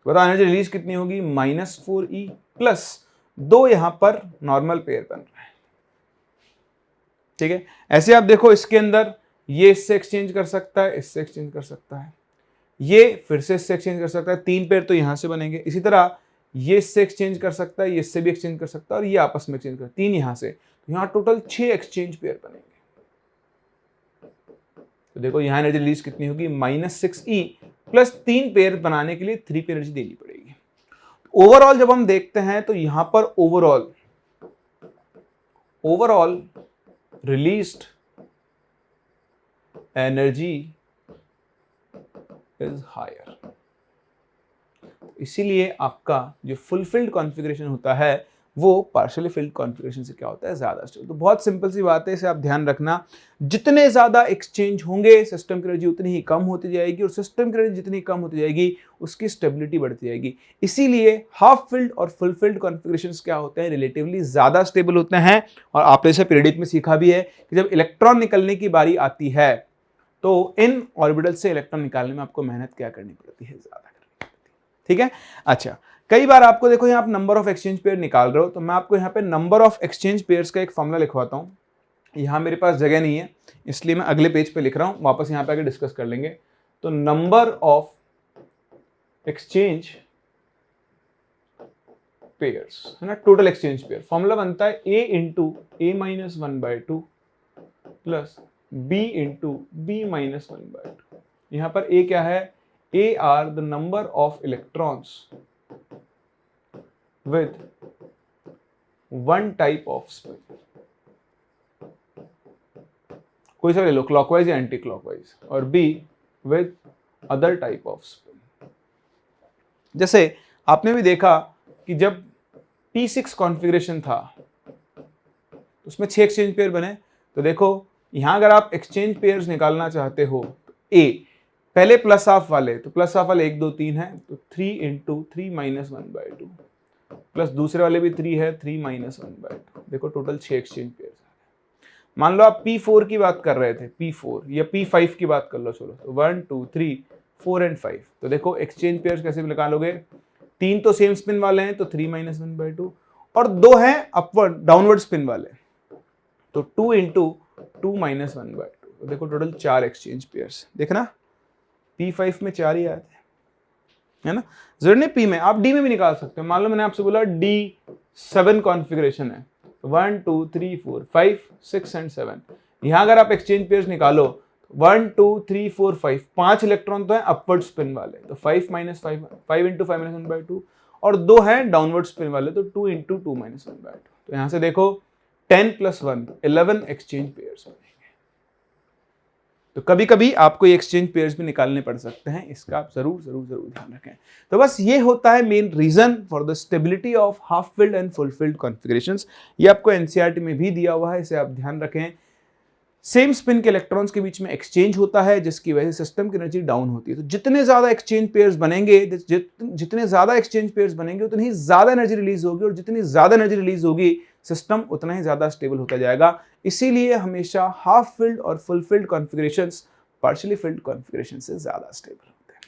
बताओ एनर्जी रिलीज कितनी होगी? -4e प्लस 2 यहां पर नॉर्मल पेयर बन रहा है, ठीक है। ऐसे आप देखो इसके अंदर ये इससे एक्सचेंज कर सकता है, इससे एक्सचेंज कर सकता है, ये फिर से इससे एक्सचेंज कर सकता है, 3 पेयर तो यहां से बनेंगे। इसी तरह ये इससे एक्सचेंज कर सकता है, ये इससे भी एक्सचेंज कर सकता है और ये आपस में एक्सचेंज कर, 3 यहां से, तो यहां टोटल 6 एक्सचेंज पेयर बनेंगे। तो देखो यहां एनर्जी रिलीज कितनी होगी? -6e प्लस 3 पेयर बनाने के लिए 3 पेयर एनर्जी देनी पड़ेगी। ओवरऑल जब हम देखते हैं तो यहां पर overall released energy is higher, इसीलिए आपका जो फुलफिल्ड कॉन्फ़िगरेशन होता है वो पार्शियली फिल्ड कॉन्फ़िगरेशन से क्या होता है, ज्यादा स्टेबल। तो बहुत सिंपल सी बात है, इसे आप ध्यान रखना। जितने ज्यादा एक्सचेंज होंगे सिस्टम की एनर्जी उतनी ही कम होती जाएगी, और सिस्टम की एनर्जी जितनी कम होती जाएगी उसकी स्टेबिलिटी बढ़ती जाएगी। इसीलिए हाफ फिल्ड और फुल फिल्ड कॉन्फ़िगरेशंस क्या होते हैं, रिलेटिवली ज्यादा स्टेबल होते हैं। और आपने इसे पीरियडिक में सीखा भी है कि जब इलेक्ट्रॉन निकलने की बारी आती है तो इन ऑर्बिटल से इलेक्ट्रॉन निकालने में आपको मेहनत क्या करनी पड़ती है, ज्यादा करनी पड़ती है, ठीक है। अच्छा, कई बार आपको देखो यहाँ आप नंबर ऑफ एक्सचेंज पेयर निकाल रहे हो, तो मैं आपको यहाँ पे नंबर ऑफ एक्सचेंज पेयर्स का एक फॉर्मूला लिखवाता हूँ। यहाँ मेरे पास जगह नहीं है इसलिए मैं अगले पेज पे लिख रहा हूँ, वापस यहाँ पे आके डिस्कस कर लेंगे। तो नंबर ऑफ एक्सचेंज पेयर्स है ना, टोटल एक्सचेंज पेयर, फॉर्मूला बनता है a into a-1/2 plus b into b-1/2। यहाँ पर a क्या है? a are the number of electrons with one type of spin, कोई सा ले लो, क्लॉकवाइज या एंटी क्लॉकवाइज, और B with other type of spin। जैसे आपने भी देखा कि जब P6 कॉन्फ़िगरेशन था उसमें 6 एक्सचेंज पेयर बने। तो देखो यहां अगर आप एक्सचेंज पेयर्स निकालना चाहते हो तो A पहले प्लस हाफ वाले, तो प्लस हाफ वाले 1 2 3 है, तो 3 इंटू 3-1/2 प्लस दूसरे वाले भी 3 है, 3-1/2। देखो टोटल 6 एक्सचेंज पेयर्स। मान लो आप P4 की बात कर रहे थे, P4 या P5 की बात कर लो, चलो तो 1 2 3 4 एंड 5। तो देखो एक्सचेंज पेयर्स कैसे निकालोगे? 3 तो सेम स्पिन वाले हैं तो 3-1/2, और 2 हैं अपवर्ड डाउनवर्ड स्पिन वाले, तो 2 इंटू 2-1/2। तो देखो टोटल 4 एक्सचेंज पेयर्स। देखना P5 में 4 ही आए थे, है ना। जेड ने पी में, आप डी में भी निकाल सकते हो। मान लो मैंने आपसे बोला D7 कॉन्फ़िगरेशन है, 1 2 3 4 5 6 एंड 7। यहां अगर आप एक्सचेंज पेयर्स निकालो 1 2 3 4 5, 5 इलेक्ट्रॉन तो है अपवर्ड स्पिन वाले, तो 5 - 5, 5 × 5 - 1/2, और 2 है डाउनवर्ड स्पिन वाले, तो 2 × 2 - 1/2। तो यहां से देखो 10 + 1 11 एक्सचेंज पेयर्स बनेंगे। तो कभी कभी आपको ये एक्सचेंज पेयर्स भी निकालने पड़ सकते हैं, इसका आप जरूर जरूर जरूर ध्यान रखें। तो बस ये होता है main reason for the stability of half filled and full filled configurations. ये आपको एनसीईआरटी में भी दिया हुआ है, इसे आप ध्यान रखें। सेम स्पिन के इलेक्ट्रॉन्स के बीच में एक्सचेंज होता है, जिसकी वजह से सिस्टम की एनर्जी डाउन होती है। तो जितने ज्यादा एक्सचेंज पेयर्स बनेंगे, जितने ज्यादा एक्सचेंज पेयर्स बनेंगे, उतनी ही ज्यादा एनर्जी रिलीज होगी, और जितनी ज्यादा एनर्जी रिलीज होगी सिस्टम उतना ही ज्यादा स्टेबल होता जाएगा। इसीलिए हमेशा हाफ फिल्ड और full filled configurations partially field configuration से ज्यादा स्टेबल होते हैं।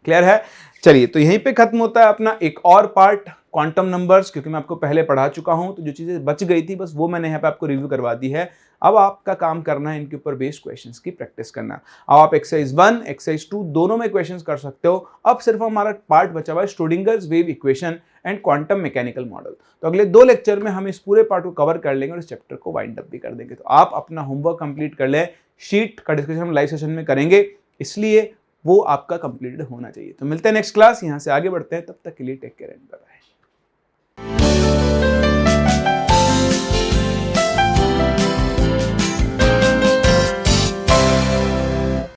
क्लियर है? चलिए, तो यहीं पे खत्म होता है अपना एक और पार्ट, क्वांटम नंबर्स, क्योंकि मैं आपको पहले पढ़ा चुका हूं, तो जो चीजें बच गई थी बस वो मैंने यहाँ पे आपको रिव्यू करवा दी है। अब आपका काम करना है इनके ऊपर बेस्ड क्वेश्चंस की प्रैक्टिस करना। अब आप एक्सरसाइज 1 एक्सरसाइज 2 दोनों में क्वेश्चंस कर सकते हो। अब सिर्फ हमारा पार्ट बचा हुआ है Schrödinger's wave equation and quantum mechanical model. तो अगले 2 लेक्चर में हम इस पूरे पार्ट को कवर कर लेंगे और इस चैप्टर को वाइंड अप भी कर देंगे। तो आप अपना होमवर्क कंप्लीट कर लें, शीट का डिस्कशन हम लाइव सेशन में करेंगे, इसलिए वो आपका कंप्लीटेड होना चाहिए। तो मिलते हैं नेक्स्ट क्लास, यहां से आगे बढ़ते हैं, तब तक के लिए take care and bye bye.